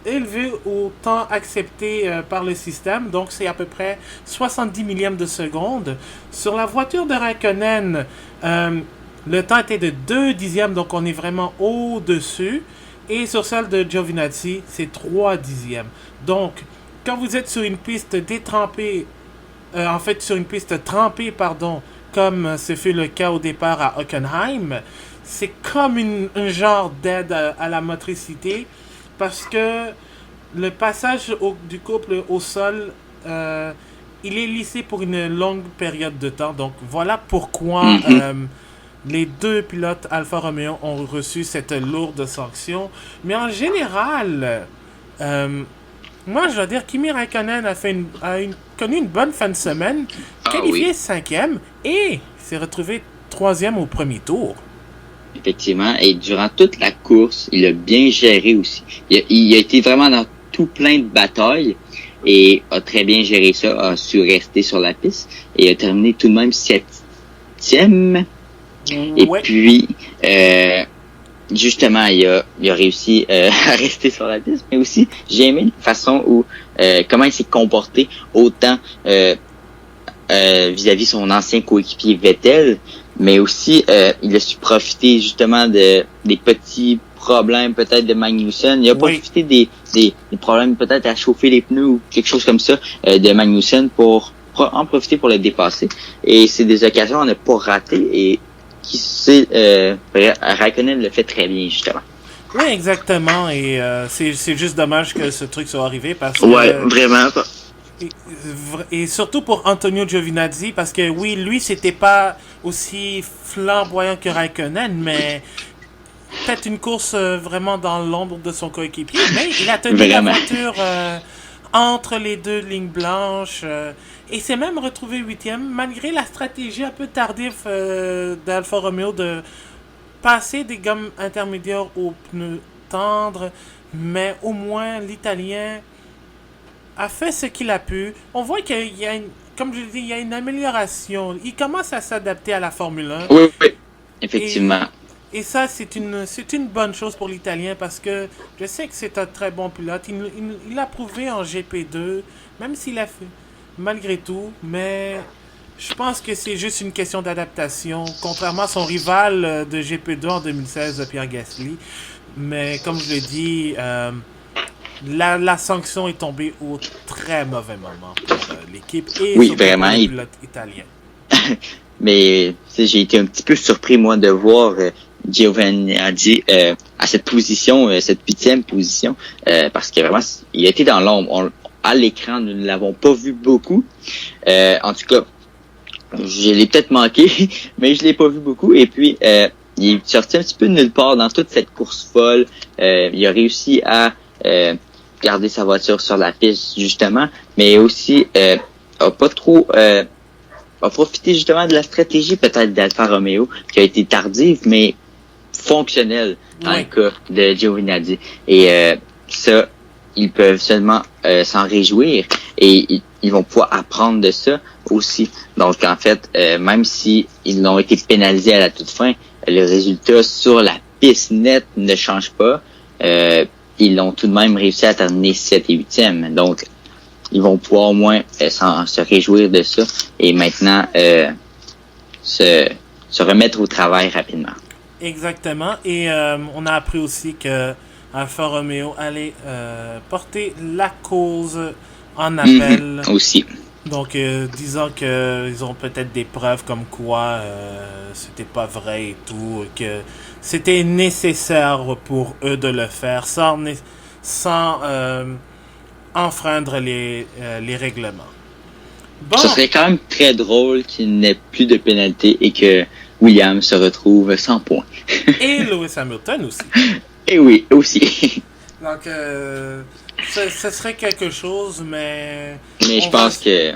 élevé au temps accepté par le système. Donc, c'est à peu près 70 millièmes de seconde. Sur la voiture de Raikkonen, le temps était de 2 dixièmes, donc on est vraiment au-dessus. Et sur celle de Giovinazzi, c'est 3 dixièmes. Donc, quand vous êtes sur une piste détrempée, sur une piste trempée, pardon, comme ce fut le cas au départ à Hockenheim, c'est comme un genre d'aide à la motricité parce que le passage du couple au sol, il est lissé pour une longue période de temps. Donc voilà pourquoi les deux pilotes Alfa Romeo ont reçu cette lourde sanction. Mais en général, moi, je dois dire, Kimi Raikkonen connu une bonne fin de semaine, qualifié Oui. 5e et s'est retrouvé 3e au premier tour. Effectivement, et durant toute la course, il a bien géré aussi. Il a été vraiment dans tout plein de batailles et a très bien géré ça, a su rester sur la piste et a terminé tout de même 7e. Et Ouais. puis, justement, il a réussi à rester sur la piste, mais aussi, j'ai aimé la façon où, comment il s'est comporté autant vis-à-vis son ancien coéquipier Vettel, mais aussi, il a su profiter justement des petits problèmes peut-être de Magnussen. Il a profité des problèmes peut-être à chauffer les pneus ou quelque chose comme ça de Magnussen pour en profiter pour le dépasser. Et c'est des occasions à ne pas rater et Raikkonen le fait très bien, justement. Oui, exactement. Et c'est juste dommage que ce truc soit arrivé parce que... Ouais, vraiment. Et surtout pour Antonio Giovinazzi, parce que oui, lui, c'était pas aussi flamboyant que Raikkonen, mais peut-être une course vraiment dans l'ombre de son coéquipier. Mais il a tenu la voiture entre les deux lignes blanches et s'est même retrouvé 8e, malgré la stratégie un peu tardive d'Alfa Romeo de passer des gammes intermédiaires aux pneus tendres, mais au moins l'Italien a fait ce qu'il a pu. On voit qu'il y a, comme je l'ai dit, il y a une amélioration. Il commence à s'adapter à la Formule 1. Oui, oui, Et, effectivement. et ça, c'est une bonne chose pour l'Italien parce que je sais que c'est un très bon pilote. Il a prouvé en GP2, même s'il a fait malgré tout, mais je pense que c'est juste une question d'adaptation, contrairement à son rival de GP2 en 2016, Pierre Gasly. Mais comme je l'ai dit, la sanction est tombée au très mauvais moment pour l'équipe et Oui, surtout pour vraiment. le pilote italien. Mais tu sais, j'ai été un petit peu surpris, moi, de voir Giovinazzi à cette position, cette 8e position, parce que vraiment, il a été dans l'ombre. À l'écran, nous ne l'avons pas vu beaucoup. En tout cas, je l'ai peut-être manqué, mais je l'ai pas vu beaucoup. Et puis, il est sorti un petit peu de nulle part dans toute cette course folle. Il a réussi à garder sa voiture sur la piste, justement, mais aussi a pas trop... a profité justement de la stratégie peut-être d'Alfa Romeo, qui a été tardive, mais fonctionnelle dans le cas de Giovinazzi. Et ça, ils peuvent seulement s'en réjouir et ils vont pouvoir apprendre de ça aussi. Donc en fait, même si ils ont été pénalisés à la toute fin, le résultat sur la piste nette ne change pas. Ils ont tout de même réussi à terminer 7 et 8e. Donc ils vont pouvoir au moins se réjouir de ça et maintenant se remettre au travail rapidement. Exactement. Et on a appris aussi que Alfa Romeo allait porter la cause en appel. Aussi. Donc, disant qu'ils ont peut-être des preuves comme quoi c'était pas vrai et tout, que c'était nécessaire pour eux de le faire sans enfreindre les règlements. Bon. Ce serait quand même très drôle qu'il n'ait plus de pénalité et que Williams se retrouve sans points. Et Lewis Hamilton aussi. Et oui, aussi. Donc, ce serait quelque chose, mais... Mais je pense que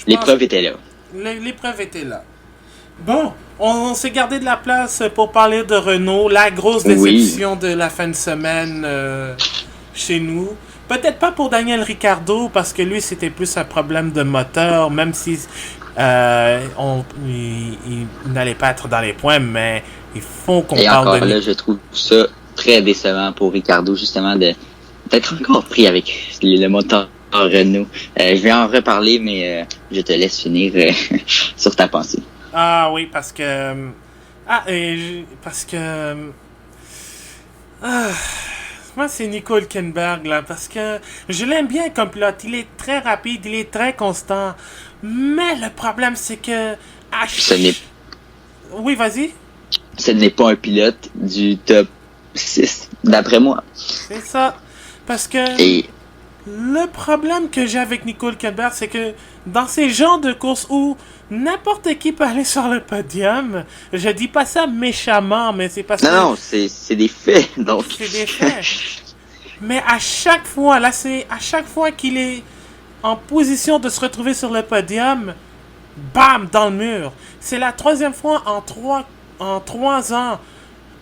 l'épreuve était là. L'épreuve était là. Bon, on s'est gardé de la place pour parler de Renault. La grosse déception de la fin de semaine chez nous. Peut-être pas pour Daniel Ricciardo, parce que lui, c'était plus un problème de moteur, même si il n'allait pas être dans les points, mais il faut qu'on parle encore là, je trouve ça très décevant pour Ricciardo, justement, d'être encore pris avec le moteur Renault. Je vais en reparler, mais je te laisse finir sur ta pensée. Ah oui, parce que... moi, c'est Nico Hülkenberg, là, parce que je l'aime bien comme pilote. Il est très rapide, il est très constant. Mais le problème, c'est que... Oui, vas-y. Ce n'est pas un pilote du top 6, d'après moi. C'est ça. Parce que... Le problème que j'ai avec Nico Hülkenberg, c'est que dans ces genres de courses où n'importe qui peut aller sur le podium, je dis pas ça méchamment, mais c'est parce que... Non, c'est des faits, donc... C'est des faits. Mais à chaque fois, là, c'est à chaque fois qu'il est en position de se retrouver sur le podium, bam, dans le mur. C'est la 3e fois en 3 ans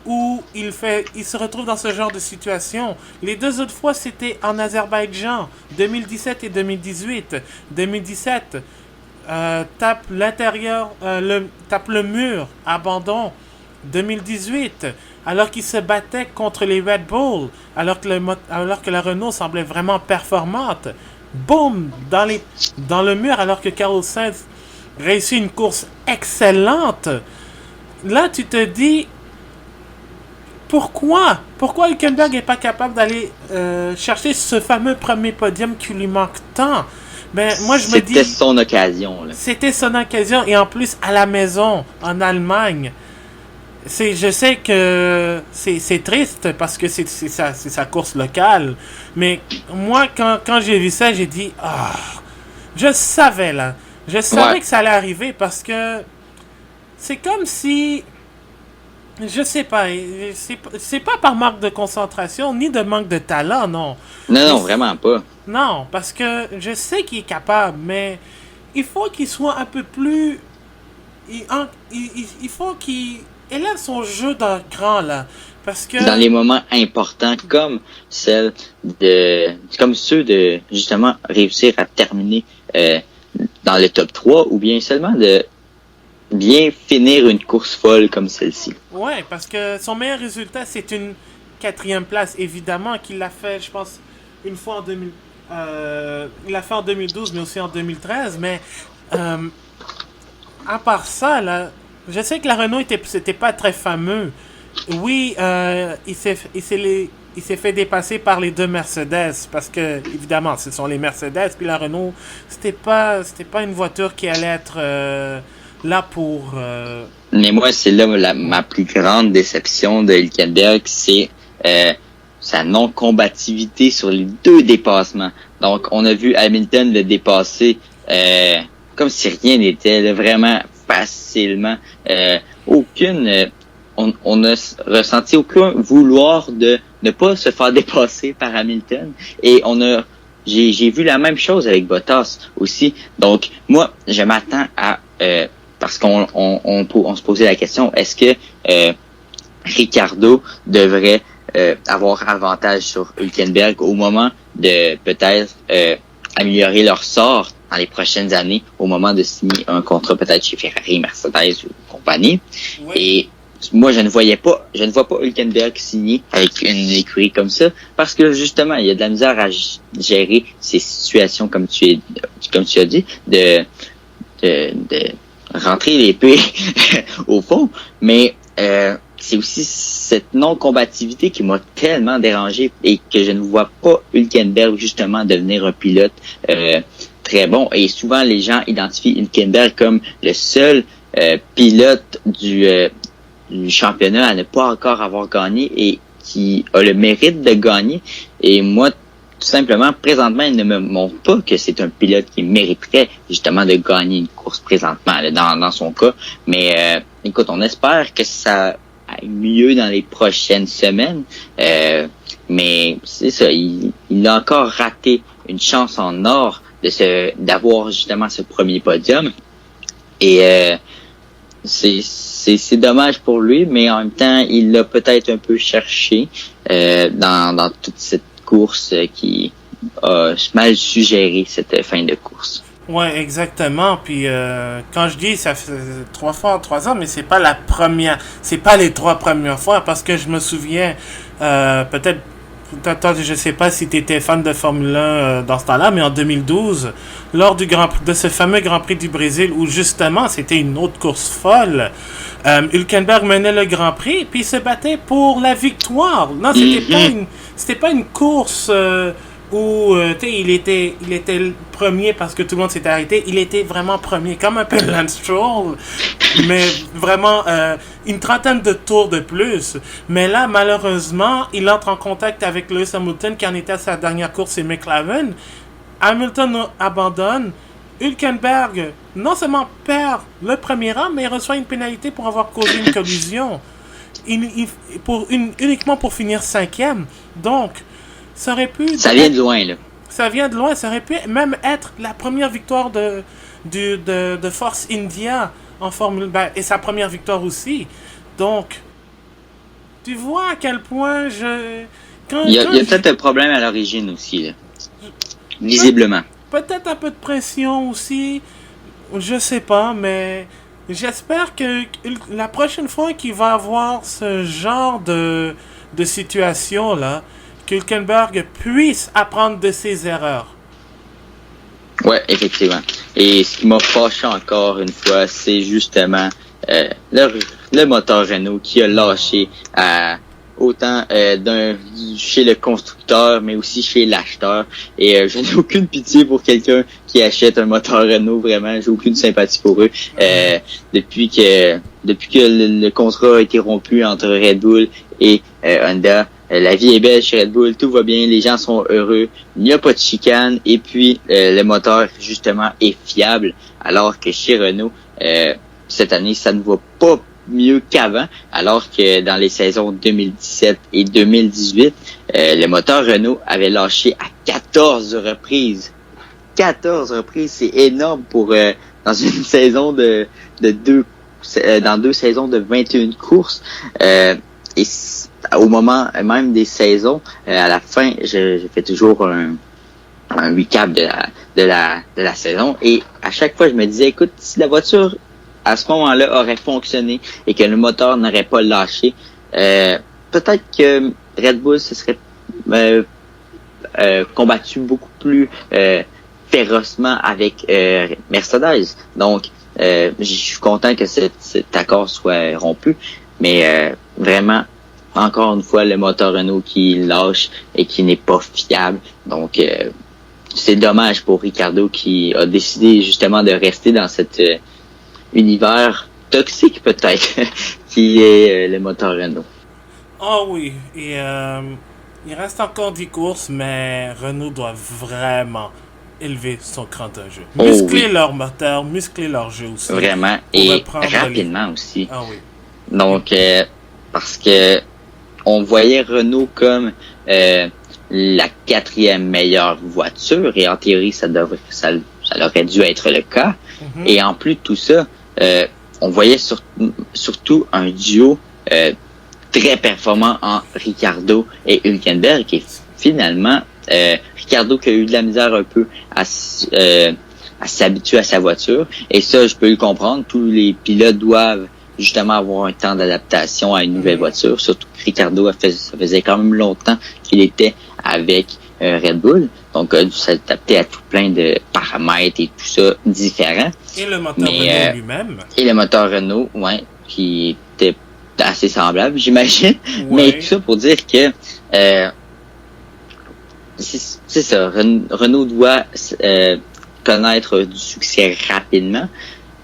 où il se retrouve dans ce genre de situation. Les 2 autres fois, c'était en Azerbaïdjan, 2017 et 2018. 2017, tape l'intérieur, tape le mur, abandon. 2018, alors qu'il se battait contre les Red Bull, alors que la Renault semblait vraiment performante. Boum, dans le mur, alors que Carlos Sainz réussit une course excellente. Là, tu te dis... Pourquoi Hülkenberg n'est pas capable d'aller chercher ce fameux premier podium qui lui manque tant? Ben, moi, je me dis... C'était son occasion. Là. C'était son occasion. Et en plus, à la maison, en Allemagne. Je sais que c'est triste parce que c'est sa course locale. Mais moi, quand j'ai vu ça, j'ai dit... je savais, là. Je savais que ça allait arriver parce que... C'est comme si... Je sais pas, c'est pas par manque de concentration ni de manque de talent, non. Non, vraiment pas. Non, parce que je sais qu'il est capable, mais il faut qu'il soit un peu plus... Il faut qu'il elle a son jeu d'un cran, là. Parce que... Dans les moments importants comme comme ceux de justement réussir à terminer dans le top 3 ou bien seulement de bien finir une course folle comme celle-ci. Ouais, parce que son meilleur résultat, c'est une quatrième place, évidemment, qu'il l'a fait, je pense, une fois en 2000. Il l'a fait en 2012, mais aussi en 2013. Mais euh, à part ça, là, je sais que la Renault c'était pas très fameux. Oui, il s'est fait dépasser par les deux Mercedes parce que évidemment, ce sont les Mercedes puis la Renault, c'était pas une voiture qui allait être là pour Mais moi, c'est là ma plus grande déception de Hülkenberg, c'est sa non-combativité sur les deux dépassements. Donc, on a vu Hamilton le dépasser comme si rien n'était, là, vraiment facilement. On a ressenti aucun vouloir de ne pas se faire dépasser par Hamilton. Et j'ai vu la même chose avec Bottas aussi. Donc, moi, je m'attends à parce on se posait la question, est-ce que Ricardo devrait avoir avantage sur Hülkenberg au moment de peut-être améliorer leur sort dans les prochaines années, au moment de signer un contrat peut-être chez Ferrari, Mercedes ou compagnie. Oui. Et moi, je ne vois pas Hülkenberg signer avec une écurie comme ça, parce que justement, il y a de la misère à gérer ces situations, comme tu as dit, de rentrer l'épée au fond, mais c'est aussi cette non-combativité qui m'a tellement dérangé et que je ne vois pas Hülkenberg justement devenir un pilote très bon. Et souvent, les gens identifient Hülkenberg comme le seul pilote du championnat à ne pas encore avoir gagné et qui a le mérite de gagner. Et moi, tout simplement, présentement, il ne me montre pas que c'est un pilote qui mériterait justement de gagner une course présentement, là, dans son cas. Mais écoute, on espère que ça aille mieux dans les prochaines semaines. Mais c'est ça, il a encore raté une chance en or d'avoir justement ce premier podium. Et c'est dommage pour lui, mais en même temps, il l'a peut-être un peu cherché dans toute cette course qui a mal suggéré cette fin de course. Ouais, exactement. Puis quand je dis ça fait 3 fois en 3 ans, mais c'est pas les 3 premières fois parce que je me souviens peut-être je sais pas si tu étais fan de Formule 1 dans ce temps-là, mais en 2012, lors de ce fameux Grand Prix du Brésil où justement c'était une autre course folle, Hülkenberg menait le Grand Prix puis il se battait pour la victoire. Non, c'était pas une course où il était le premier parce que tout le monde s'était arrêté. Il était vraiment premier, comme un peu Lance Stroll, mais vraiment une trentaine de tours de plus. Mais là, malheureusement, il entre en contact avec Lewis Hamilton qui en était à sa dernière course, c'est McLaren. Hamilton abandonne. Hülkenberg non seulement perd le premier rang, mais il reçoit une pénalité pour avoir causé une collision. Uniquement pour finir 5e. Donc, ça aurait pu... Ça vient de loin, là. Ça vient de loin. Ça aurait pu même être la première victoire de Force India en Formule 1 et sa première victoire aussi. Donc, tu vois à quel point il y a peut-être un problème à l'origine aussi, là. Visiblement. Peut-être un peu de pression aussi. Je sais pas, mais j'espère que la prochaine fois qu'il va avoir ce genre de situation-là, qu'Hülkenberg puisse apprendre de ses erreurs. Ouais, effectivement. Et ce qui m'a fâché encore une fois, c'est justement le moteur Renault qui a lâché autant chez le constructeur, mais aussi chez l'acheteur. Et je n'ai aucune pitié pour quelqu'un qui achète un moteur Renault, vraiment. J'ai aucune sympathie pour eux. Depuis que le contrat a été rompu entre Red Bull et Honda, la vie est belle chez Red Bull, tout va bien, les gens sont heureux, il n'y a pas de chicane, et puis le moteur, justement, est fiable, alors que chez Renault, cette année, ça ne va pas mieux qu'avant, alors que dans les saisons 2017 et 2018, le moteur Renault avait lâché à 14 reprises. 14 reprises, c'est énorme pour dans une saison de 2 dans 2 saisons de 21 courses. Au moment même des saisons, à la fin, je fais toujours un recap de la saison. Et à chaque fois, je me disais, écoute, si la voiture à ce moment-là aurait fonctionné et que le moteur n'aurait pas lâché, peut-être que Red Bull se serait combattu beaucoup plus férocement avec Mercedes. Donc, je suis content que cet accord soit rompu, mais vraiment, encore une fois, le moteur Renault qui lâche et qui n'est pas fiable. Donc, c'est dommage pour Ricciardo qui a décidé justement de rester dans cet univers toxique peut-être qui est le moteur Renault. Oh oui, et il reste encore 10 courses, mais Renault doit vraiment élever son cran de jeu. Muscler leur moteur, muscler leur jeu aussi. Vraiment, et rapidement aussi. Ah oui. Donc, parce que on voyait Renault comme la 4e meilleure voiture, et en théorie, ça aurait dû être le cas. Mm-hmm. Et en plus de tout ça, on voyait surtout un duo très performant en Ricciardo et Hülkenberg, et finalement, Ricciardo qui a eu de la misère un peu à s'habituer à sa voiture, et ça, je peux le comprendre, tous les pilotes doivent justement avoir un temps d'adaptation à une nouvelle voiture, surtout que Ricciardo, ça faisait quand même longtemps qu'il était avec Red Bull, donc a dû s'adapter à tout plein de paramètres et tout ça différents. Et le moteur Renault lui-même. Et le moteur Renault, ouais, qui était assez semblable, j'imagine. Ouais. Mais tout ça pour dire que c'est ça, Renault doit connaître du succès rapidement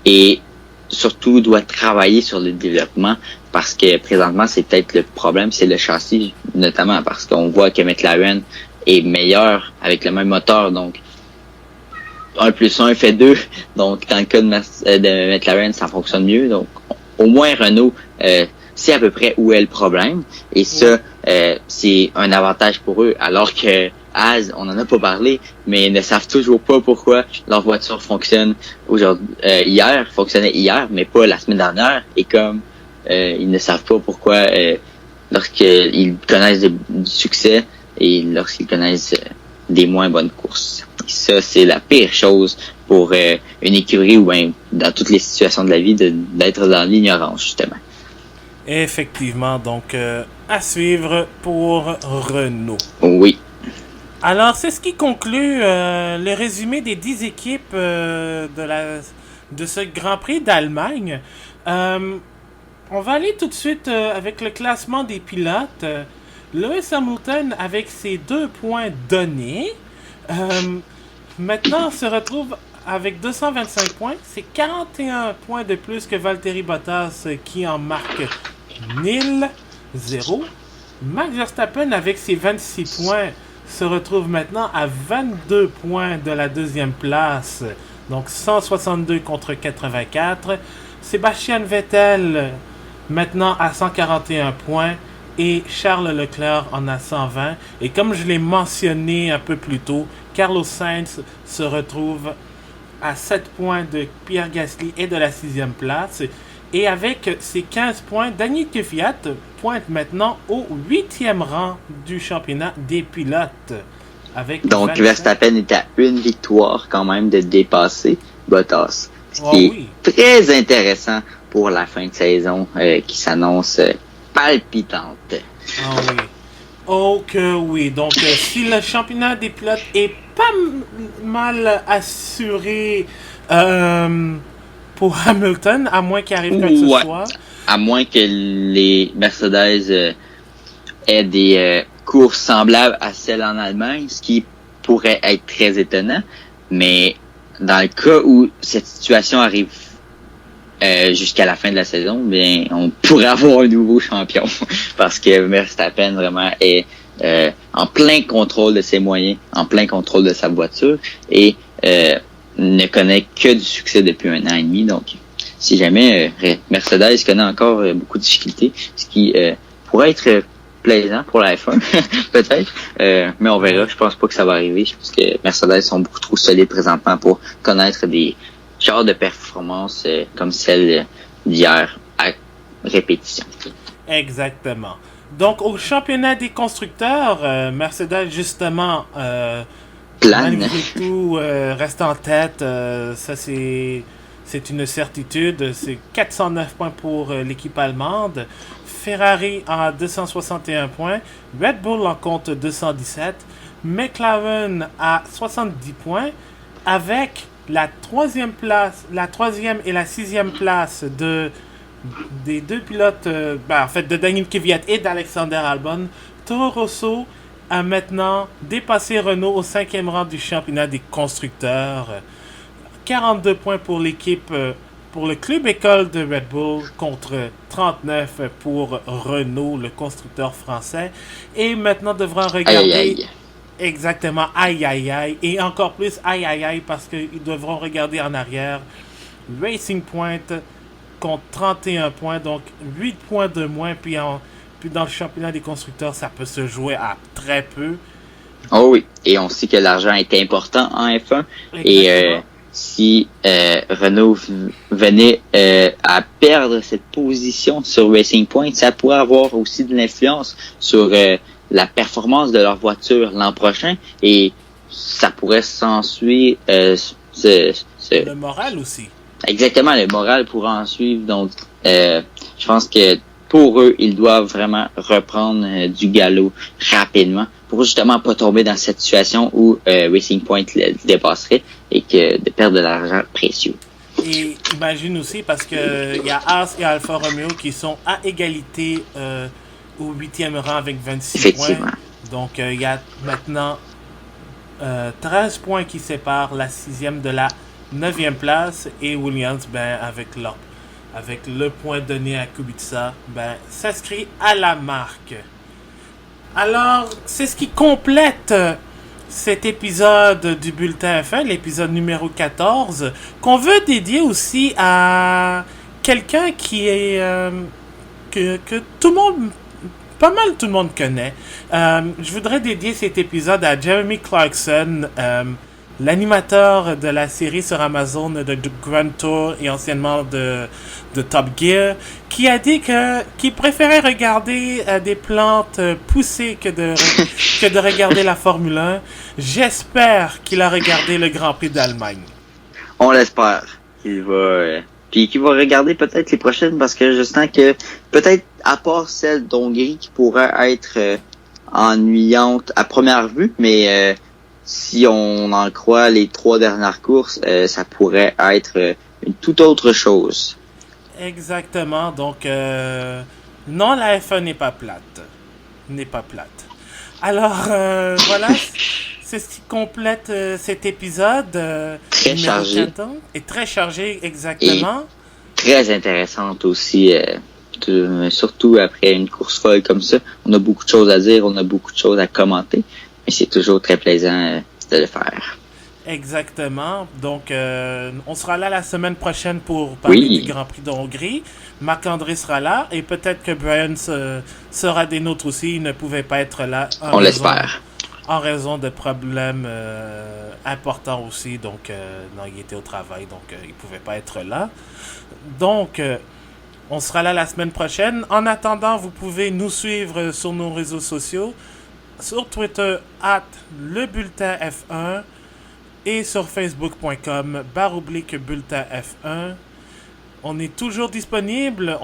et surtout doit travailler sur le développement, parce que présentement c'est peut-être le problème, c'est le châssis, notamment parce qu'on voit que McLaren est meilleur avec le même moteur, donc 1 plus 1 fait 2, donc dans le cas de McLaren ça fonctionne mieux, donc au moins Renault sait à peu près où est le problème, et ça c'est un avantage pour eux, alors que Haas, on en a pas parlé, mais ils ne savent toujours pas pourquoi leur voiture fonctionnait hier, mais pas la semaine dernière, et comme ils ne savent pas pourquoi lorsqu'ils connaissent du succès et lorsqu'ils connaissent des moins bonnes courses. Et ça, c'est la pire chose pour une écurie ou bien dans toutes les situations de la vie d'être dans l'ignorance, justement. Effectivement, donc à suivre pour Renault. Oui. Alors, c'est ce qui conclut le résumé des 10 équipes de ce Grand Prix d'Allemagne. On va aller tout de suite avec le classement des pilotes. Lewis Hamilton, avec ses 2 points donnés, maintenant se retrouve avec 225 points. C'est 41 points de plus que Valtteri Bottas qui en marque 0. Max Verstappen, avec ses 26 points, se retrouve maintenant à 22 points de la 2e place. Donc 162 contre 84. Sébastien Vettel maintenant à 141 points. Et Charles Leclerc en a 120. Et comme je l'ai mentionné un peu plus tôt, Carlos Sainz se retrouve à 7 points de Pierre Gasly et de la 6e place. Et avec ses 15 points, Daniel Kvyat pointe maintenant au 8e rang du championnat des pilotes. Donc 25... Verstappen est à une victoire quand même de dépasser Bottas. Ce qui est très intéressant pour la fin de saison qui s'annonce palpitante. Ah oui. Oh que oui. Donc si le championnat des pilotes est pas mal assuré pour Hamilton, à moins qu'il arrive quoi que ce soit. À moins que les Mercedes aient des courses semblables à celles en Allemagne, ce qui pourrait être très étonnant. Mais dans le cas où cette situation arrive jusqu'à la fin de la saison, bien, on pourrait avoir un nouveau champion parce que Verstappen vraiment est en plein contrôle de ses moyens, en plein contrôle de sa voiture et ne connaît que du succès depuis 1 an et demi. Donc, si jamais Mercedes connaît encore beaucoup de difficultés, ce qui pourrait être plaisant pour la F1, peut-être, mais on verra. Je pense pas que ça va arriver. Je pense que Mercedes sont beaucoup trop solides présentement pour connaître des genres de performances comme celle d'hier à répétition. Exactement. Donc, au championnat des constructeurs, Mercedes, justement, malgré tout, reste en tête. Ça, c'est une certitude. C'est 409 points pour l'équipe allemande. Ferrari a 261 points. Red Bull en compte 217. McLaren a 70 points. Avec la troisième et la sixième place des deux pilotes, en fait, de Daniil Kvyat et d'Alexander Albon. Toro Rosso a maintenant dépassé Renault au 5e rang du championnat des constructeurs. 42 points pour l'équipe, pour le club école de Red Bull contre 39 pour Renault, le constructeur français. Et maintenant devra regarder... Aïe, aïe. Exactement, aïe aïe aïe. Et encore plus aïe aïe aïe parce qu'ils devront regarder en arrière. Racing Point compte 31 points, donc 8 points de moins. Puis dans le championnat des constructeurs, ça peut se jouer à très peu. Oh oui, et on sait que l'argent est important en F1. Exactement. Et si Renault venait à perdre cette position sur Racing Point, ça pourrait avoir aussi de l'influence sur la performance de leur voiture l'an prochain, et ça pourrait s'ensuivre le moral aussi. Exactement, le moral pourrait en suivre. Donc, je pense que pour eux, ils doivent vraiment reprendre du galop rapidement pour justement pas tomber dans cette situation où Racing Point le dépasserait et que de perdre de l'argent précieux. Et imagine aussi, parce que il y a Haas et Alfa Romeo qui sont à égalité au 8e rang avec 26 points. Donc, il y a maintenant 13 points qui séparent la 6e de la 9e place. Et Williams, avec le point donné à Kubica, s'inscrit à la marque. Alors, c'est ce qui complète cet épisode du Bulletin F1, l'épisode numéro 14, qu'on veut dédier aussi à quelqu'un qui est... que tout le monde... Pas mal tout le monde connaît. Je voudrais dédier cet épisode à Jeremy Clarkson, l'animateur de la série sur Amazon de Grand Tour et anciennement de Top Gear, qui a dit qu'il préférait regarder des plantes pousser que de regarder la Formule 1. J'espère qu'il a regardé le Grand Prix d'Allemagne. On l'espère qu'il va... Puis qu'il va regarder peut-être les prochaines, parce que je sens que peut-être à part celle d'Hongrie qui pourrait être ennuyante à première vue, mais si on en croit les 3 dernières courses, ça pourrait être une toute autre chose. Exactement. Donc, non, la F1 n'est pas plate. Alors, voilà, c'est ce qui complète cet épisode. Très chargé. Et très chargé, exactement. Et très intéressante aussi, surtout après une course folle comme ça. On a beaucoup de choses à dire, on a beaucoup de choses à commenter, mais c'est toujours très plaisant de le faire. Exactement. Donc, on sera là la semaine prochaine pour parler du Grand Prix de Hongrie. Marc-André sera là et peut-être que Brian sera des nôtres aussi. Il ne pouvait pas être là. On l'espère. En raison de problèmes importants aussi. Donc, non, il était au travail, donc il ne pouvait pas être là. Donc, on sera là la semaine prochaine. En attendant, vous pouvef nous suivre sur nos réseaux sociaux. Sur Twitter, @lebulletinf1 et sur facebook.com/bulletin F1. On est toujours disponible.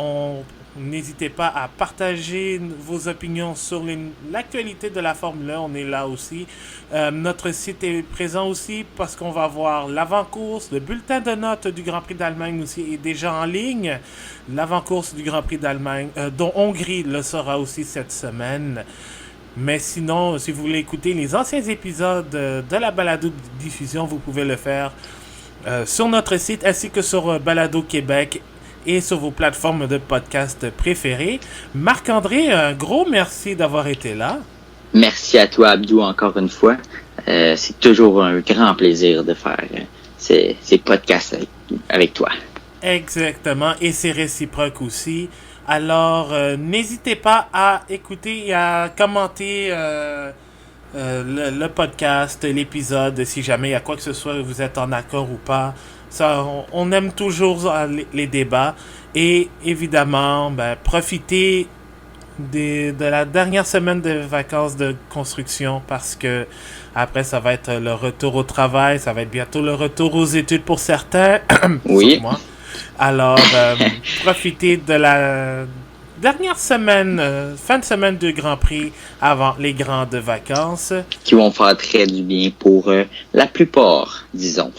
N'hésitez pas à partager vos opinions sur l'actualité de la Formule 1. On est là aussi. Notre site est présent aussi parce qu'on va voir l'avant-course. Le bulletin de notes du Grand Prix d'Allemagne aussi est déjà en ligne. L'avant-course du Grand Prix d'Allemagne, dont Hongrie le sera aussi cette semaine. Mais sinon, si vous voulez écouter les anciens épisodes de la balado-diffusion, vous pouvez le faire sur notre site ainsi que sur Balado Québec et sur vos plateformes de podcast préférées. Marc-André, un gros merci d'avoir été là. Merci à toi, Abdou, encore une fois. C'est toujours un grand plaisir de faire ces podcasts avec toi. Exactement, et c'est réciproque aussi. Alors, n'hésitez pas à écouter et à commenter le podcast, l'épisode, si jamais il y a quoi que ce soit, vous êtes en accord ou pas. Ça, on aime toujours les débats. Et évidemment, profitez de la dernière semaine de vacances de construction parce que après ça va être le retour au travail, ça va être bientôt le retour aux études pour certains, Oui. sauf moi. Alors, profitez de la dernière semaine, fin de semaine du Grand Prix avant les grandes vacances. Qui vont faire très du bien pour la plupart, disons.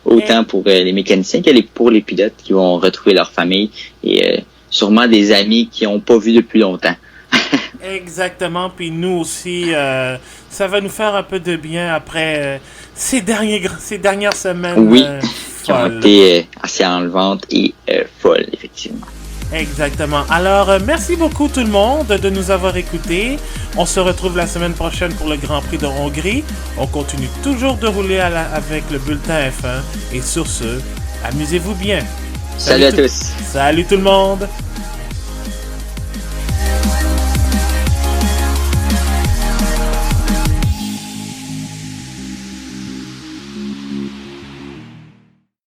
Autant pour les mécaniciens que pour les pilotes qui vont retrouver leur famille et sûrement des amis qui n'ont pas vu depuis longtemps. Exactement, puis nous aussi, ça va nous faire un peu de bien après ces dernières semaines Oui, qui ont folles. été assez enlevantes et folles, effectivement. Exactement. Alors, merci beaucoup tout le monde de nous avoir écoutés. On se retrouve la semaine prochaine pour le Grand Prix de Hongrie. On continue toujours de rouler avec le bulletin F1. Et sur ce, amusez-vous bien. Salut à tous. Salut tout le monde.